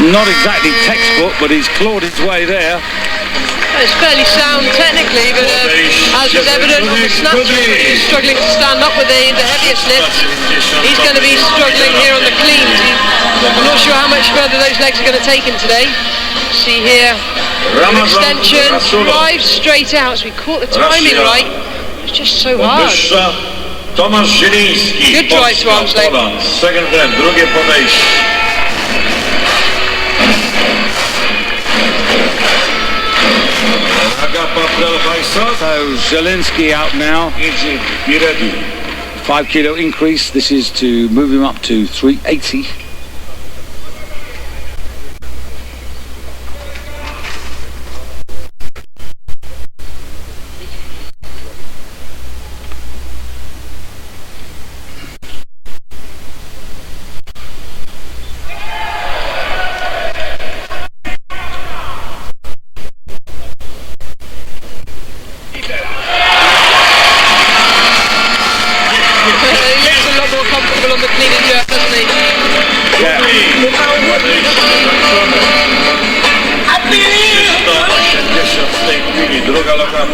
not exactly textbook, but he's clawed his way there. It's fairly sound technically, but as was evident on the snatch, he's struggling to stand up with the heaviest lifts. He's going to be struggling here on the cleans. I'm not sure how much further those legs are going to take him today. See here, an extension, drive straight out. So we caught the timing right. It's just so hard. Good drive to arm's length. Second attempt, drugie podejście. So Zielinski out now. 5 kilo increase. This is to move him up to 380.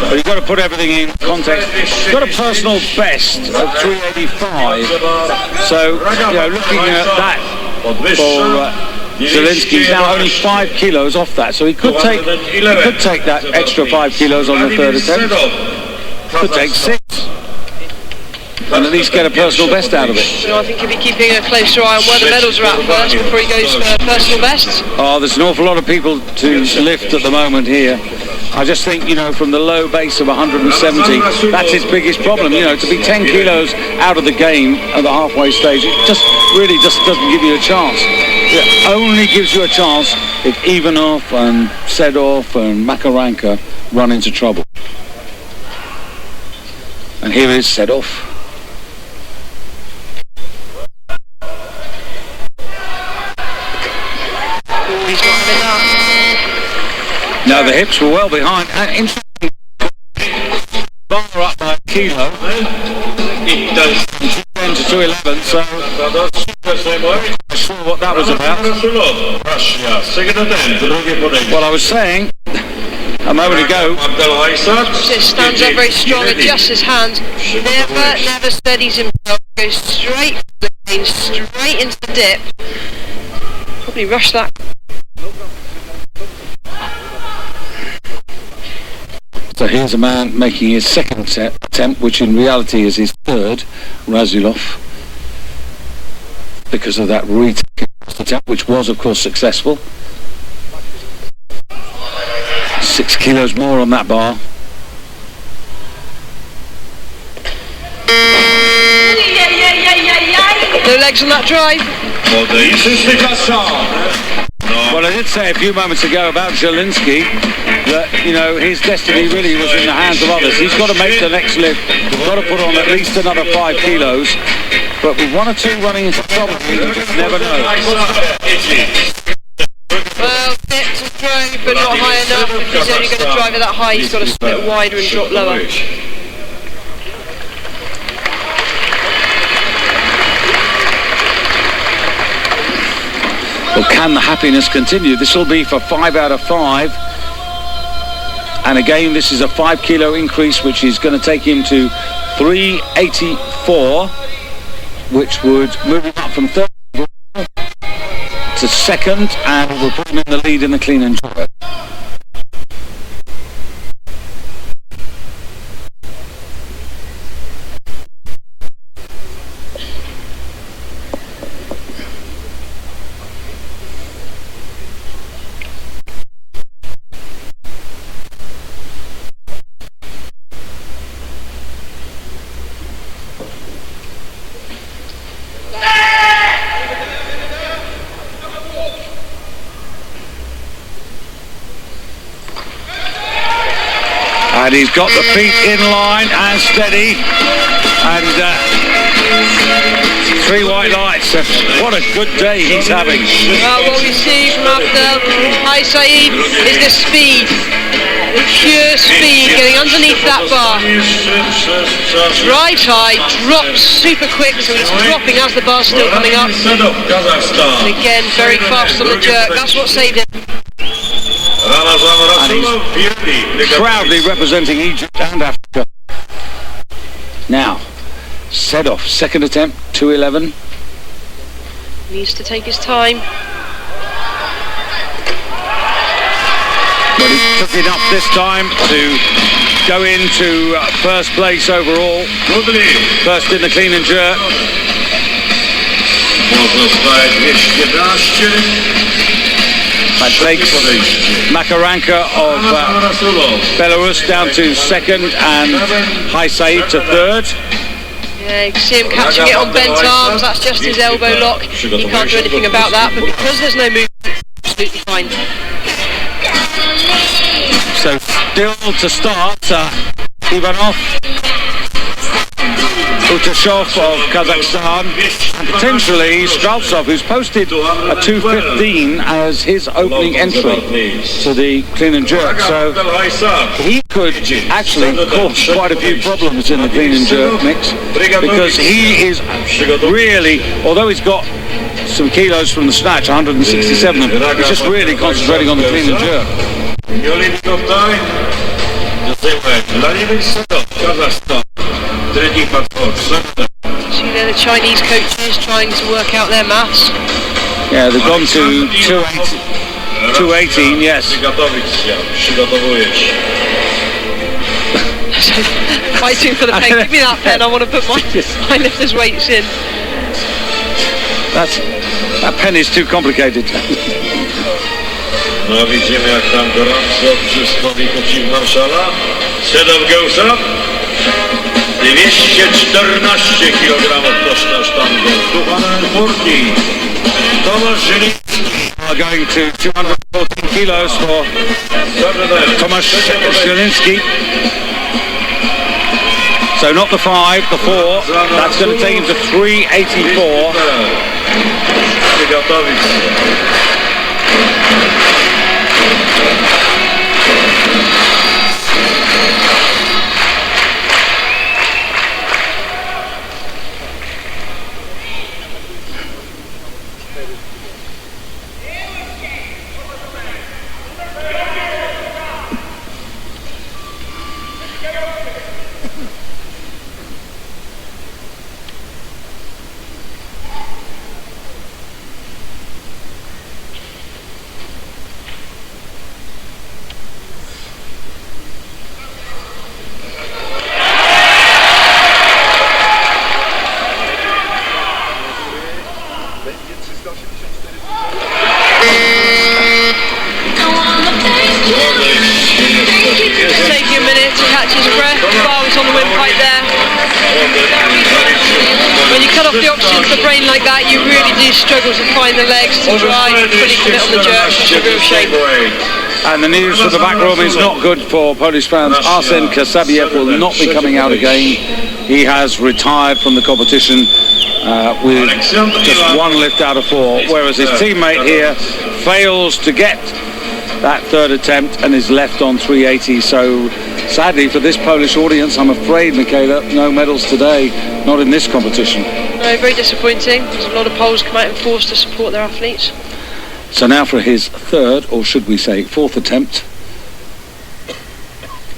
But you've got to put everything in context. He's got a personal best of 385. So, you know, looking at that for Zielinski, he's now only 5 kilos off that. So he could take that extra 5 kilos on the third attempt. Could take 6. And at least get a personal best out of it. So I think he'll be keeping a closer eye on where the medals are at first before he goes for personal bests. Oh, there's an awful lot of people to lift at the moment here. I just think, you know, from the low base of 170, that's his biggest problem. You know, to be 10 kilos out of the game at the halfway stage, it just really just doesn't give you a chance. It only gives you a chance if Ivanov and Sedov and Makaranka run into trouble. And here is Sedov. Now the hips were well behind. Interesting. Bar up by a kilo. It does 10 to 211. So I'm sure what that was about. Well, I was saying a moment ago, Just stands up very strong, adjusts his hands, never steadies himself, goes straight for the lane, straight into the dip. Probably rushed that. so here's a man making his second attempt, which in reality is his third, Razulov, because of that retake attempt, which was of course successful. 6 kilos more on that bar. No legs on that drive. Well, I did say a few moments ago about Zielinski that, you know, his destiny really was in the hands of others. He's got to make the next lift. He's got to put on at least another 5 kilos. But with 1 or 2 running into trouble, you just never know. Well, fit to drive, but not high enough. If he's only going to drive it that high, he's got to split wider and drop lower. Well, can the happiness continue? This will be for 5 out of 5. And again, this is a 5 kilo increase, which is going to take him to 384, which would move him up from third to second, and will put him in the lead in the clean and jerk. And he's got the feet in line and steady, and 3 white lights. What a good day he's having. Well, what we see from Abdel Hai Saeed is the speed, the pure speed, getting underneath that bar. Drives high, drops super quick, so he's dropping as the bar's still coming up. And again, very fast on the jerk. That's what saved him. And he's proudly representing Egypt and Africa. Now, Sedov, second attempt, 211. Needs to take his time. But he took it up this time to go into first place overall. First in the clean and jerk. That takes Makaranka of Belarus down to second and Hai Saeed to third. Yeah, you can see him catching it on bent arms. That's just his elbow lock. He can't do anything about that, but because there's no movement, absolutely fine. So still to start, Ivanov, Utashov of Kazakhstan, and potentially Straltsov, who's posted a 2:15 as his opening entry to the clean and jerk. So he could actually cause quite a few problems in the clean and jerk mix, because he is really, although he's got some kilos from the snatch, 167 of them, he's just really concentrating on the clean and jerk. See there the Chinese coaches trying to work out their maths. Yeah, they've gone to 218, yes. Fighting for the pen. Give me that pen, I want to put my lifters' weights in. That pen is too complicated. No widzimy jak tam gorąco przy stoliku ci marszala. Sedov goes up. 214 kg koszta sztangę. 240. Tomasz Zielinski are going to 214 kilos for Tomasz Zielinski. So not the 5, the 4. That's going to take him to 384. off the oxygen to the brain like that, you really do struggle to find the legs to drive and fully commit on the jerk. It's a real shame. And the news from the back room is not good for Polish fans. Arsen Kasabiev will not be coming out again. He has retired from the competition with just one lift out of 4, whereas his teammate here fails to get that third attempt and is left on 380. So sadly for this Polish audience, I'm afraid, Michaela, no medals today, not in this competition. No, very disappointing. There's a lot of Poles come out in force to support their athletes. So now for his third, or should we say fourth attempt.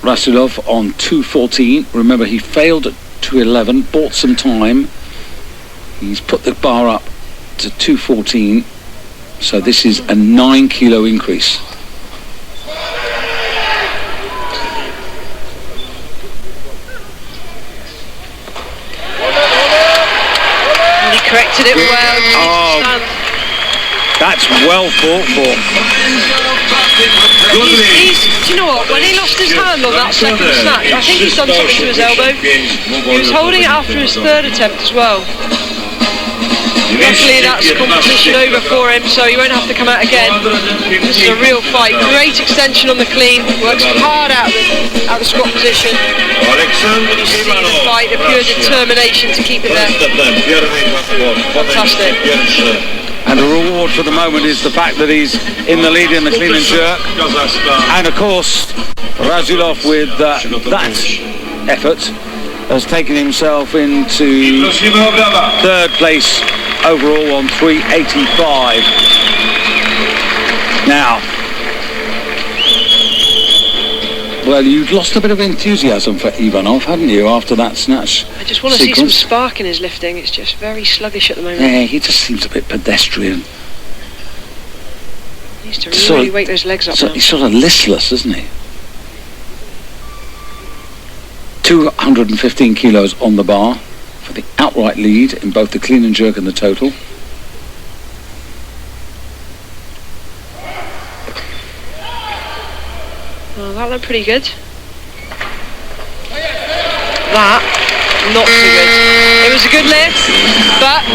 Rasulov on 2:14. Remember, he failed at 2:11, bought some time. He's put the bar up to 2:14. So this is a 9 kilo increase. And he corrected it well. That's well fought for. Do you know what? When he lost his hand on that second snatch, I think he's done something to his elbow. He was holding it after his third attempt as well. Luckily that's competition over for him, so he won't have to come out again. This is a real fight. Great extension on the clean. Works hard out the squat position. You see the fight, the pure determination to keep it there. Fantastic. And the reward for the moment is the fact that he's in the lead in the clean and jerk. And of course, Rasulov with that effort has taken himself into third place overall on 385. Now, well, you'd lost a bit of enthusiasm for Ivanov, hadn't you, after that snatch? I just want to see some spark in his lifting. It's just very sluggish at the moment. Yeah, he just seems a bit pedestrian. He needs to really wake those legs up now. He's sort of listless, isn't he? 215 kilos on the bar for the outright lead in both the clean and jerk and the total. Well, that looked pretty good. That, not so good. It was a good lift, but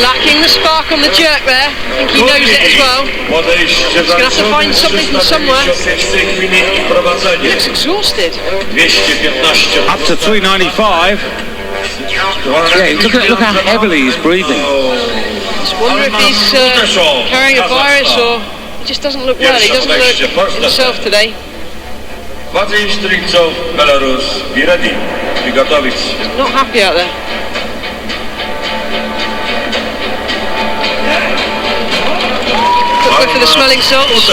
lacking the spark on the jerk there. I think he knows it as well. He's going to have to find something from somewhere. He looks exhausted. Up to 395. Yeah, look how heavily he's breathing. Just wonder if he's carrying a virus, or he just doesn't look well. He doesn't look himself today. Not happy out there. Go for the smelling salts.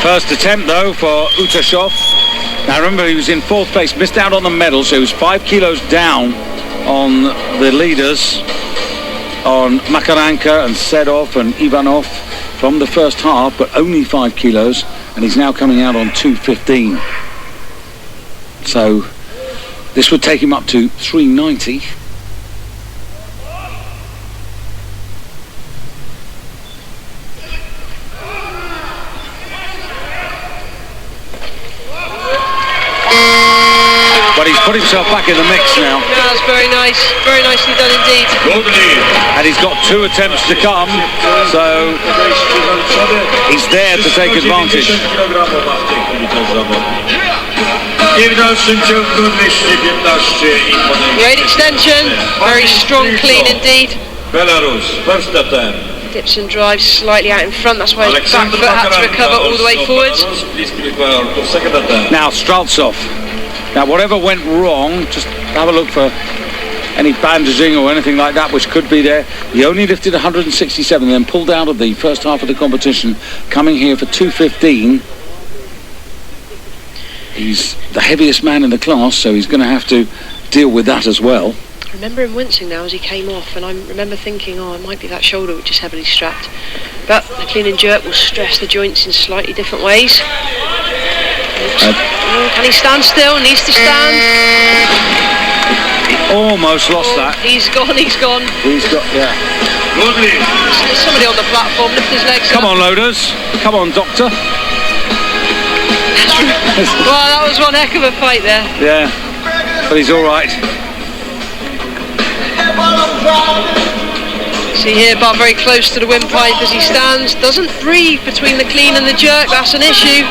First attempt though for Utashov. Now remember, he was in fourth place, missed out on the medal, so he was 5 kilos down on the leaders, on Makaranka and Sedov and Ivanov from the first half, but only 5 kilos, and he's now coming out on 215. So this would take him up to 390. But he's put himself back in the mix now. Yeah, that's very nice. Very nicely done indeed. And he's got 2 attempts to come, so he's there to take advantage. Great extension. Very strong clean indeed. Belarus, first attempt. Dips and drives slightly out in front. That's why his back foot had to recover all the way forwards. Now Straltsov. Now whatever went wrong, just have a look for any bandaging or anything like that which could be there. He only lifted 167, then pulled out of the first half of the competition, coming here for 215. He's the heaviest man in the class, so he's going to have to deal with that as well. I remember him wincing now as he came off, and I remember thinking, oh, it might be that shoulder which is heavily strapped. But the clean and jerk will stress the joints in slightly different ways. Can he stand still? Needs to stand. He almost lost that. He's gone. He's got, yeah. There's somebody on the platform. Lift his legs Come up. on, loaders. Come on, doctor. Well, that was one heck of a fight there. Yeah, but he's all right. See here, Bob very close to the windpipe as he stands. Doesn't breathe between the clean and the jerk. That's an issue.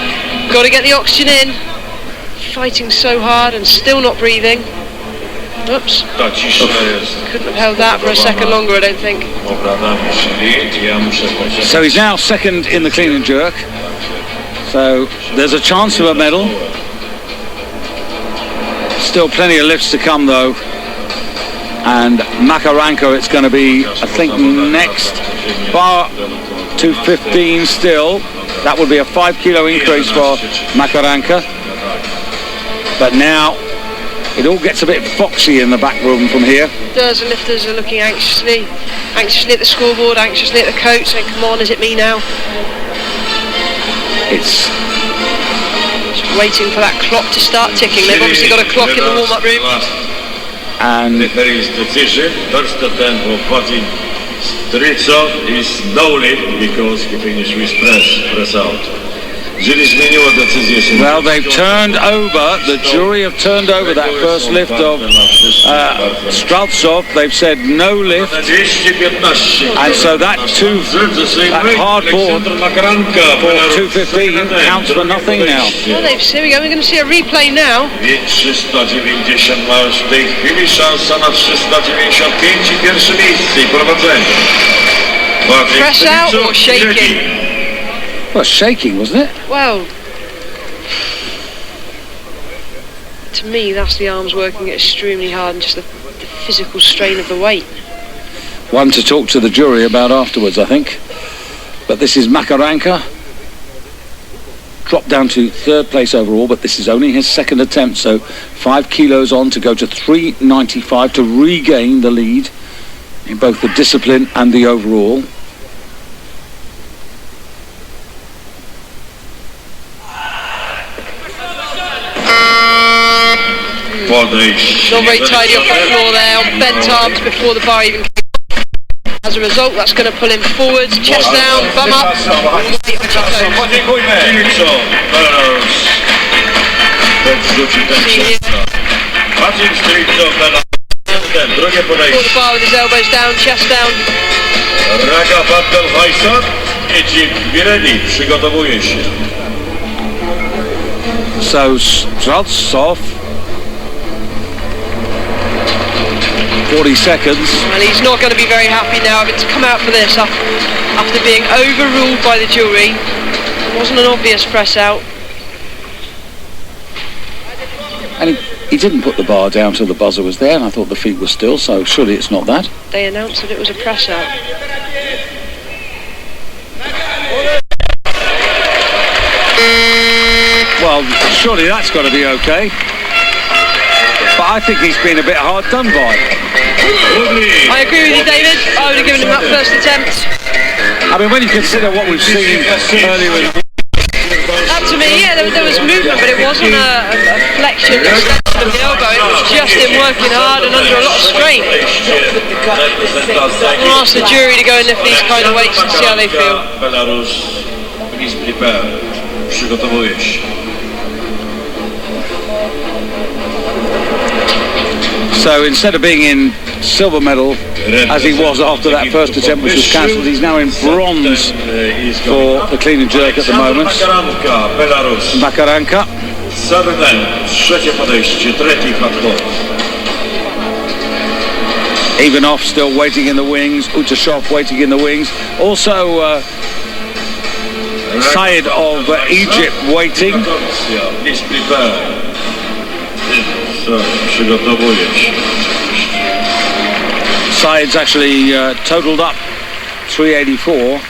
Got to get the oxygen in. Fighting so hard and still not breathing. Oops. Couldn't have held that for a second longer, I don't think. So he's now second in the clean and jerk. So there's a chance of a medal. Still plenty of lifts to come though. And Makaranka, it's going to be, I think, next bar 215 still. That would be a 5 kilo increase for Makaranka. But now it all gets a bit foxy in the back room from here. The lifters are looking anxiously at the scoreboard, anxiously at the coach, saying, come on, is it me now? It's just waiting for that clock to start ticking. They've obviously got a clock in the warm-up room. And there is decision. First attempt of Martin Strycov is no lift because he finished with press out. Well, they've turned over, the jury have turned over that first lift of Strycov. They've said no lift, and so that hard board for 215 counts for nothing now. Well, they've said we're going to see a replay now. 390 ma już w tej chwili szansa na 395 i pierwsze miejsce i prowadzenie. Press out or shaking? Well, shaking, wasn't it? Well, to me, that's the arms working extremely hard and just the physical strain of the weight. One to talk to the jury about afterwards, I think. But this is Makaranka. Dropped down to third place overall, but this is only his second attempt, so 5 kilos on to go to 395 to regain the lead in both the discipline and the overall. Not very tidy off the floor there, on bent arms before the bar even came. As a result, that's going to pull him forwards, chest down, bum up. Before the bar with his elbows down, chest down. So Strycov, 40 seconds. Well, he's not going to be very happy now having to come out for this after being overruled by the jury. It wasn't an obvious press out. And he didn't put the bar down till the buzzer was there, and I thought the feet were still, so surely it's not that. They announced that it was a press out. Well, surely that's got to be okay. But I think he's been a bit hard done by. I agree with you, David. I would have given him that first attempt. I mean, when you consider what we've seen earlier in That to me, yeah, there was movement, but it wasn't a flexion, extension of the elbow. It was just him working hard and under a lot of strain. I'll ask the jury to go and lift these kind of weights and see how they feel. So instead of being in silver medal, as he was after that first attempt which was cancelled, he's now in bronze for the clean and jerk at the moment. Makaranka. Ivanov still waiting in the wings, Utashov waiting in the wings. Also Syed of Egypt waiting. Syed's actually totaled up 384.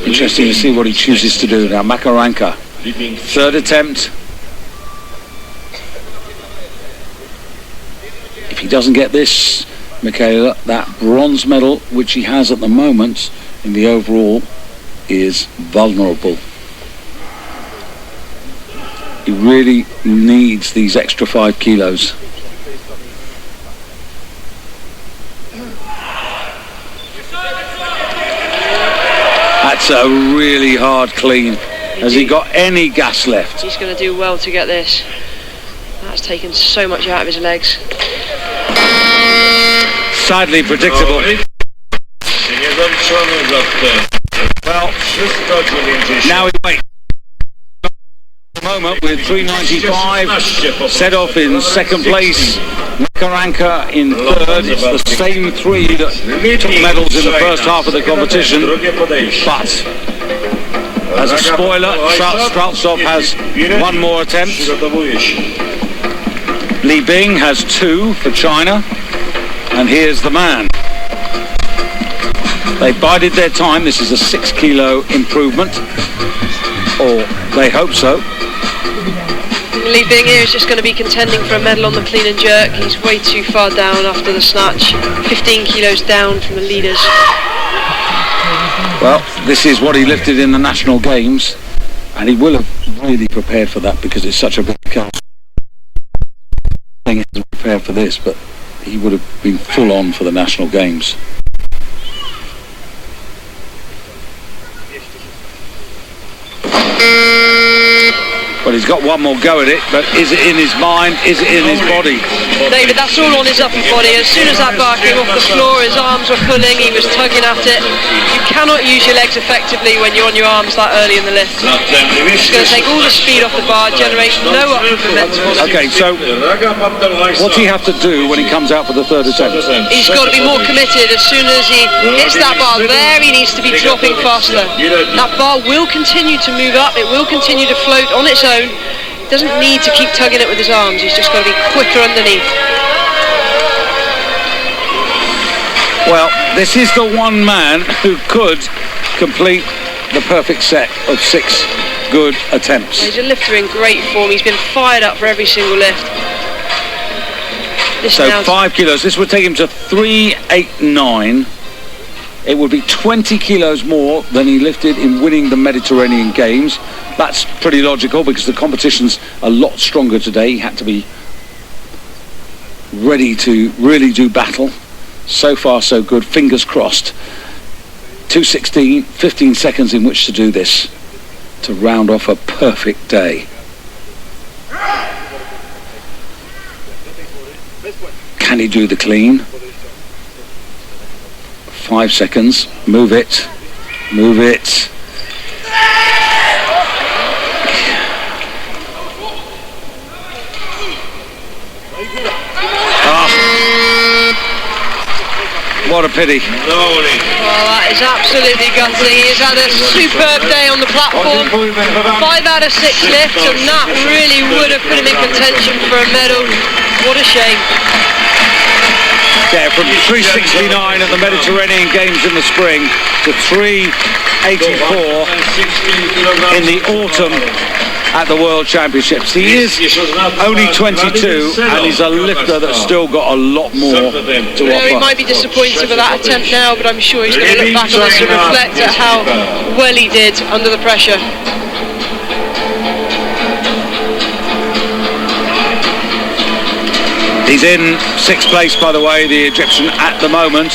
Interesting to see what he chooses to do now. Makaranka, third attempt. If he doesn't get this, Michaela, that bronze medal which he has at the moment in the overall is vulnerable. He really needs these extra 5 kilos. That's a really hard clean. Has he got any gas left? He's going to do well to get this. That's taken so much out of his legs. sadly predictable. Well, now we wait. At the moment with 395, set off in second place, Nakaranka in third. It's the same three that took medals in the first half of the competition, but as a spoiler, Streltsov has one more attempt. Li Bing has two for China, and here's the man. They bided their time. This is a 6 kilo improvement, or they hope so. Li Bing here is just going to be contending for a medal on the clean and jerk. He's way too far down after the snatch, 15 kilos down from the leaders. Well, this is what he lifted in the national games, and he will have really prepared for that because it's such a big cast. He hasn't prepared for this, but he would have been full on for the national games. Well, he's got one more go at it, but is it in his mind? Is it in his body? David, that's all on his upper body. As soon as that bar came off the floor, his arms were pulling, he was tugging at it. You cannot use your legs effectively when you're on your arms that early in the lift. It's going to take all the speed off the bar, generate no upward momentum. Okay, so what's he have to do when he comes out for the third attempt? He's got to be more committed. As soon as he hits that bar there, he needs to be dropping faster. That bar will continue to move up, it will continue to float on its own. He doesn't need to keep tugging it with his arms, he's just got to be quicker underneath. Well, this is the one man who could complete the perfect set of 6 good attempts. He's a lifter in great form, he's been fired up for every single lift. So 5 kilos, this would take him to 389. It would be 20 kilos more than he lifted in winning the Mediterranean Games. That's pretty logical because the competition's a lot stronger today. He had to be ready to really do battle. So far, so good. Fingers crossed. 2:16, 15 seconds in which to do this, to round off a perfect day. Can he do the clean? 5 seconds. Move it. Move it. What a pity. Well, that is absolutely gutting. He's had a superb day on the platform. 5 out of 6 lifts, and that really would have put him in contention for a medal. What a shame. Yeah, from 369 at the Mediterranean Games in the spring to 384 in the autumn at the World Championships. He is only 22 and he's a lifter that's still got a lot more to offer. He might be disappointed with that attempt now, but I'm sure he's going to look back on this and reflect at how well he did under the pressure. He's in 6th place, by the way, the Egyptian at the moment.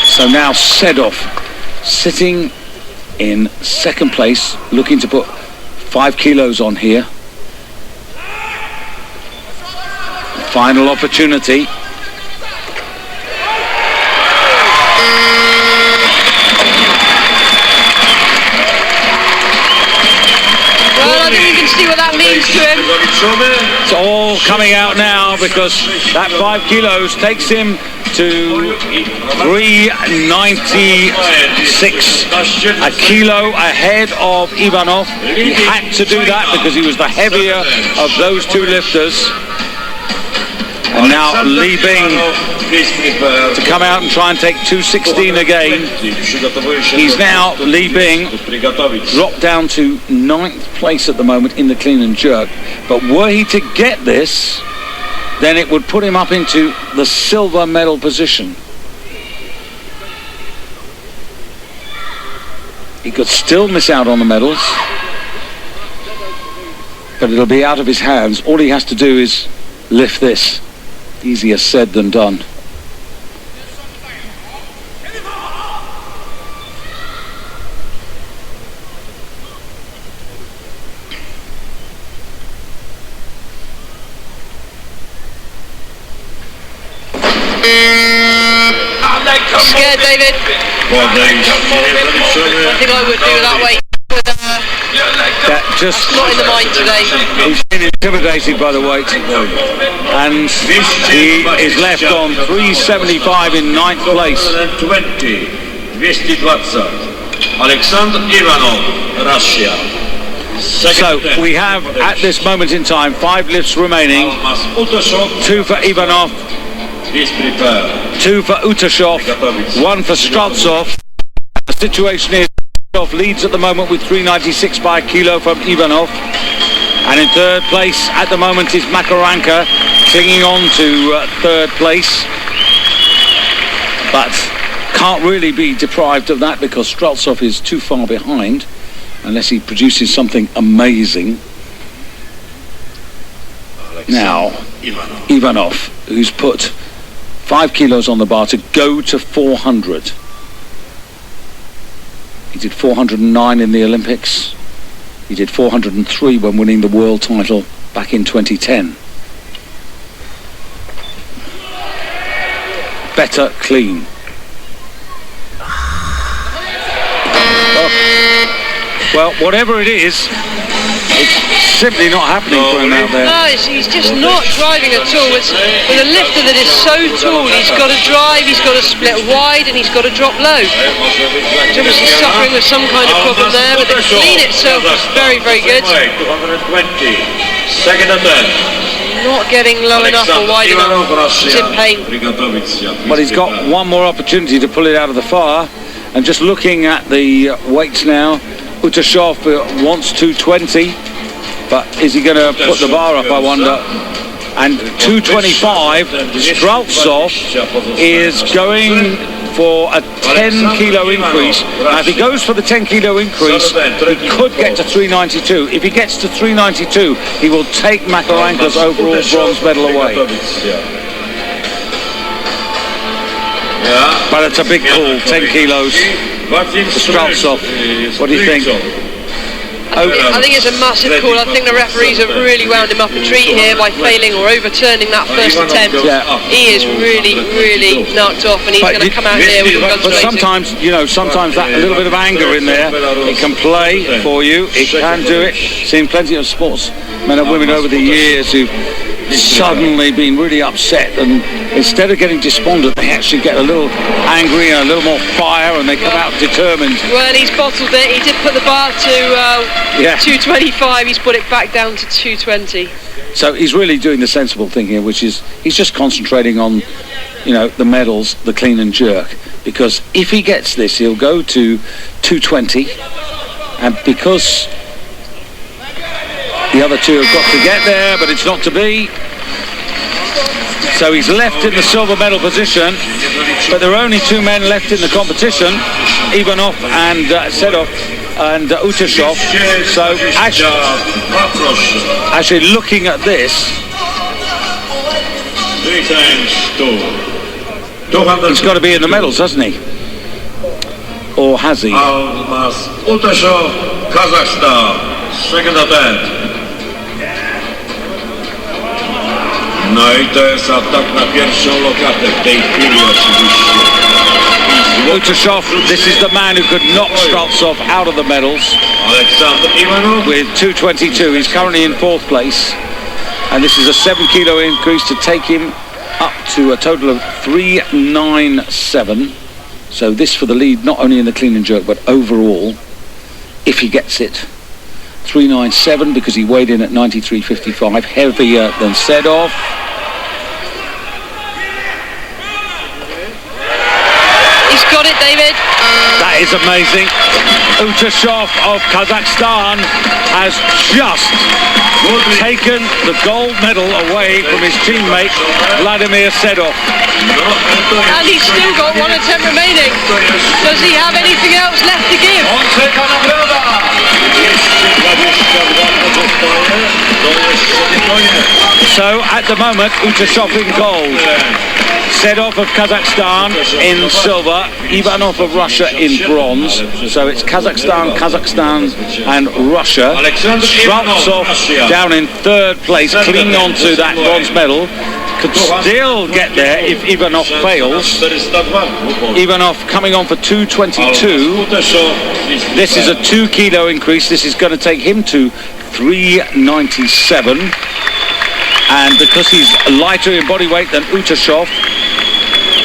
So now Sedov sitting in 2nd place, looking to put 5 kilos on here. Final opportunity. Well, I think you can see what that means to him. It's all coming out now because that 5 kilos takes him to 396, a kilo ahead of Ivanov. He had to do that because he was the heavier of those two lifters. And now Li Bing to come out and try and take 216 again. He's now, Li Bing, dropped down to 9th place at the moment in the clean and jerk. But were he to get this, then it would put him up into the silver medal position. He could still miss out on the medals, but it'll be out of his hands. All he has to do is lift this. Easier said than done. Scared, David? I think I would do that way. Just Not in the mind today. he's been intimidated by the weight, and he is left on 375 in 9th place. 220. Alexander Ivanov, Russia. So we have at this moment in time 5 lifts remaining. 2 for Ivanov, Please prepare. 2 for Utashov, 1 for Streltsov. The situation is Streltsov leads at the moment with 396 by a kilo from Ivanov, and in 3rd place at the moment is Makaranka, clinging on to 3rd place, but can't really be deprived of that because Streltsov is too far behind unless he produces something amazing. Now Ivanov, who's put 5 kilos on the bar to go to 400. He did 409 in the Olympics. He did 403 when winning the world title back in 2010. Better clean. Well, whatever it is, it's simply not happening for him out there. No, he's just not driving at all. With a lifter that is so tall, he's got to drive, he's got to split wide, and he's got to drop low. He's obviously suffering with some kind of problem there, but the clean itself is very, very good. 220. Second attempt. Not getting low enough or wide enough. He's in pain. But he's got one more opportunity to pull it out of the fire. And just looking at the weights now, Utashov wants 220, but is he going to put the bar up, I wonder? And 225, Streltsov is going for a 10 kilo increase. Now if he goes for the 10 kilo increase, he could get to 392. If he gets to 392, he will take Makaranka's overall bronze medal away. But it's a big call, 10 kilos for Streltsov. What do you think? I think it's a massive call. I think the referees have really wound him up a treat here by failing or overturning that first attempt. Yeah. He is really, really knocked off, and he's going to come out here with guns But blazing. sometimes that a little bit of anger in there, it can play for you. It can do it. Seen plenty of sportsmen and women over the years who've suddenly been really upset, and instead of getting despondent, they actually get a little angry and a little more fire, and they come out determined. Well, he's bottled it. He did put the bar to 225. He's put it back down to 220. So he's really doing the sensible thing here, which is he's just concentrating on, the medals, the clean and jerk. Because if he gets this, he'll go to 220, and because the other two have got to get there, but it's not to be. So he's left in the silver medal position, but there are only 2 men left in the competition, Ivanov and Sedov and Utashov. So actually looking at this, he's got to be in the medals, hasn't he? Or has he? Utashov, Kazakhstan, second attempt. No i to jest atak na pierwszą lokatę w tej chwili oczywiście. Utashov, this is the man who could knock Streltsov out of the medals Alexander Ivanov with 222. He's currently in 4th place, and this is a 7 kilo increase to take him up to a total of 397. So this for the lead, not only in the clean and jerk, but overall, if he gets it. 397 because he weighed in at 93.55, heavier than Sedov. He's got it, David. That is amazing. Utashov of Kazakhstan has just taken the gold medal away from his teammate Vladimir Sedov. And he's still got 1 attempt remaining. Does he have anything else left to give? So at the moment, Utashov in gold, Sedov of Kazakhstan in silver, Ivanov of Russia in bronze. So it's Kazakhstan and Russia. Streltsov down in 3rd place, clinging on to that bronze medal. could still get there if Ivanov fails. Ivanov coming on for 222. This is a 2 kilo increase. This is going to take him to 397. And because he's lighter in body weight than Utashov,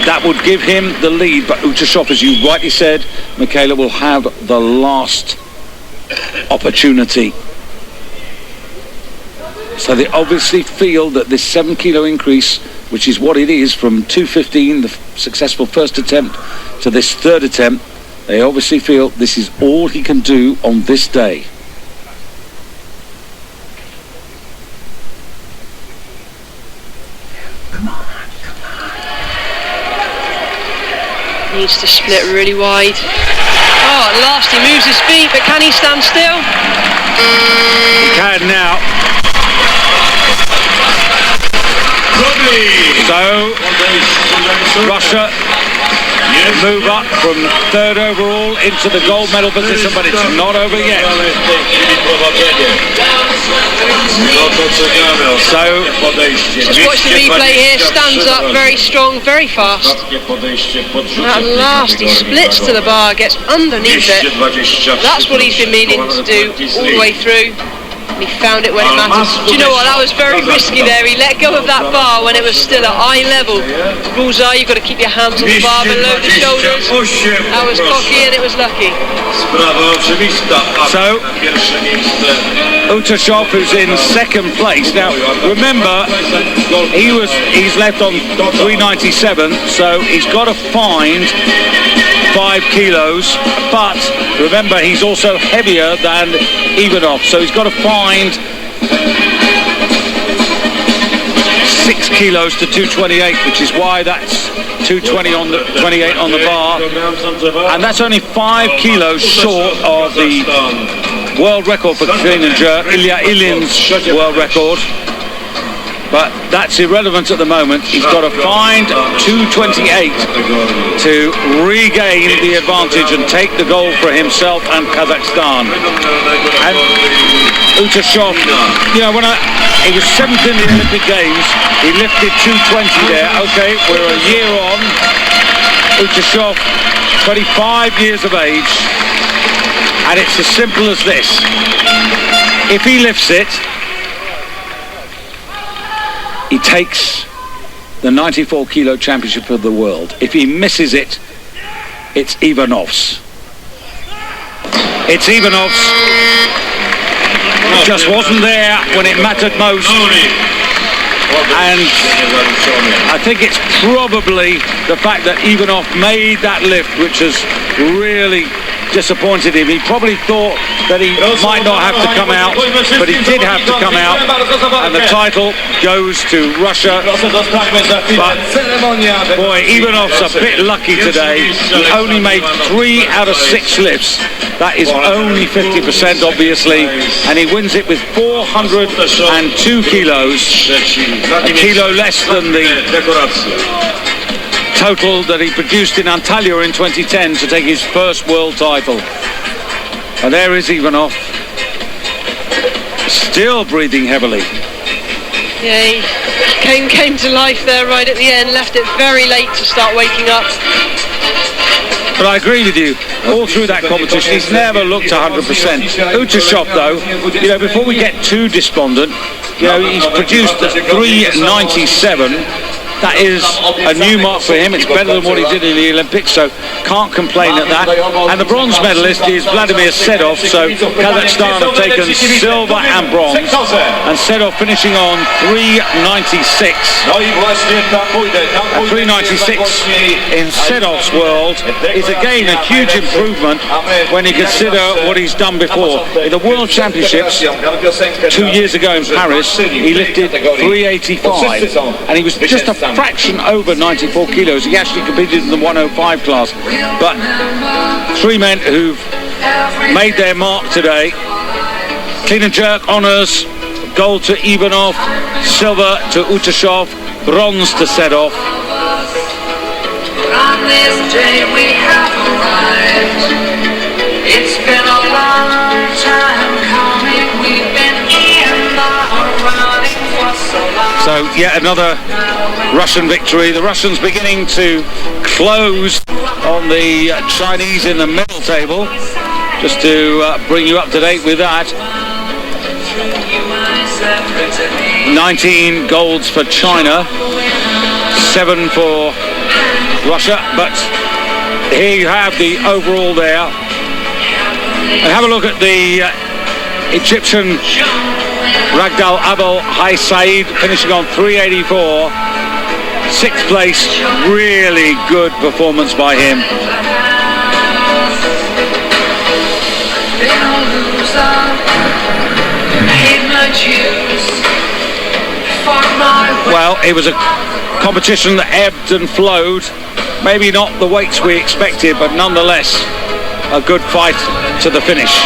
that would give him the lead. But Utashov, as you rightly said, Michaela, will have the last opportunity. So they obviously feel that this 7 kilo increase, which is what it is, from 215, the successful first attempt, to this third attempt, they obviously feel this is all he can do on this day. Needs to split really wide. Oh, at last he moves his feet, but can he stand still? He can now. So, Russia move up from third overall into the gold medal position, but it's not over yet. So, just watch the replay here, stands up very strong, very fast. At last he splits to the bar, gets underneath it. That's what he's been meaning to do all the way through. And he found it when it mattered. Do you know what? That was very risky there. He let go of that bar when it was still at eye level. Bullseye, you've got to keep your hands on the bar below the shoulders. That was cocky and it was lucky. So, Utashov, who's in second place. Now, remember, he's left on 397, so he's got to find 5 kilos, but remember he's also heavier than Ivanov, so he's got to find 6 kilos to 228, which is why that's 220 on the 28 on the bar, and that's only 5 kilos short of the world record for clean and jerk, Ilya Ilyin's world record. But that's irrelevant at the moment. He's got to find 228 to regain the advantage and take the gold for himself and Kazakhstan. And Utashov, you know, he was 7th in the Olympic Games, he lifted 220 there. Okay, we're a year on. Utashov, 25 years of age, and it's as simple as this. If he lifts it, he takes the 94 kilo championship of the world. If he misses it, it's Ivanov's. It's Ivanov's. It just wasn't there when it mattered most. And I think it's probably the fact that Ivanov made that lift which has really disappointed him. He probably thought that he might not have to come out, but he did have to come out, and the title goes to Russia. But boy, Ivanov's a bit lucky today. He only made 3 out of 6 lifts. That is only 50%, obviously, and he wins it with 402 kilos, a kilo less than the total that he produced in Antalya in 2010 to take his first world title. And there is Ivanov, still breathing heavily. Yeah, he came to life there right at the end, left it very late to start waking up. But I agree with you, all through that competition he's never looked 100%. Utashov though, you know, before we get too despondent, you know, he's produced at 397. That is a new mark for him. It's better than what he did in the Olympics, so can't complain at that. And the bronze medalist is Vladimir Sedov, so Kazakhstan have taken silver and bronze. And Sedov finishing on 396. And 396 in Sedov's world is again a huge improvement when you consider what he's done before. In the World Championships 2 years ago in Paris, he lifted 385, and he was just a fraction over 94 kilos. He actually competed in the 105 class. But 3 men who've made their mark today. Clean and jerk honours, gold to Ivanov, silver to Utashov, bronze to Sedov. On this day we have arrived. It's been a long time coming. We've been in the running for so long. So yet another Russian victory. The Russians beginning to close on the Chinese in the middle table. Just to bring you up to date with that. 19 golds for China, 7 for Russia, but here you have the overall there. And have a look at the Egyptian Ragdal Abel Hai Said finishing on 384, 6th place. Really good performance by him. Well, it was a competition that ebbed and flowed. Maybe not the weights we expected, but nonetheless a good fight to the finish.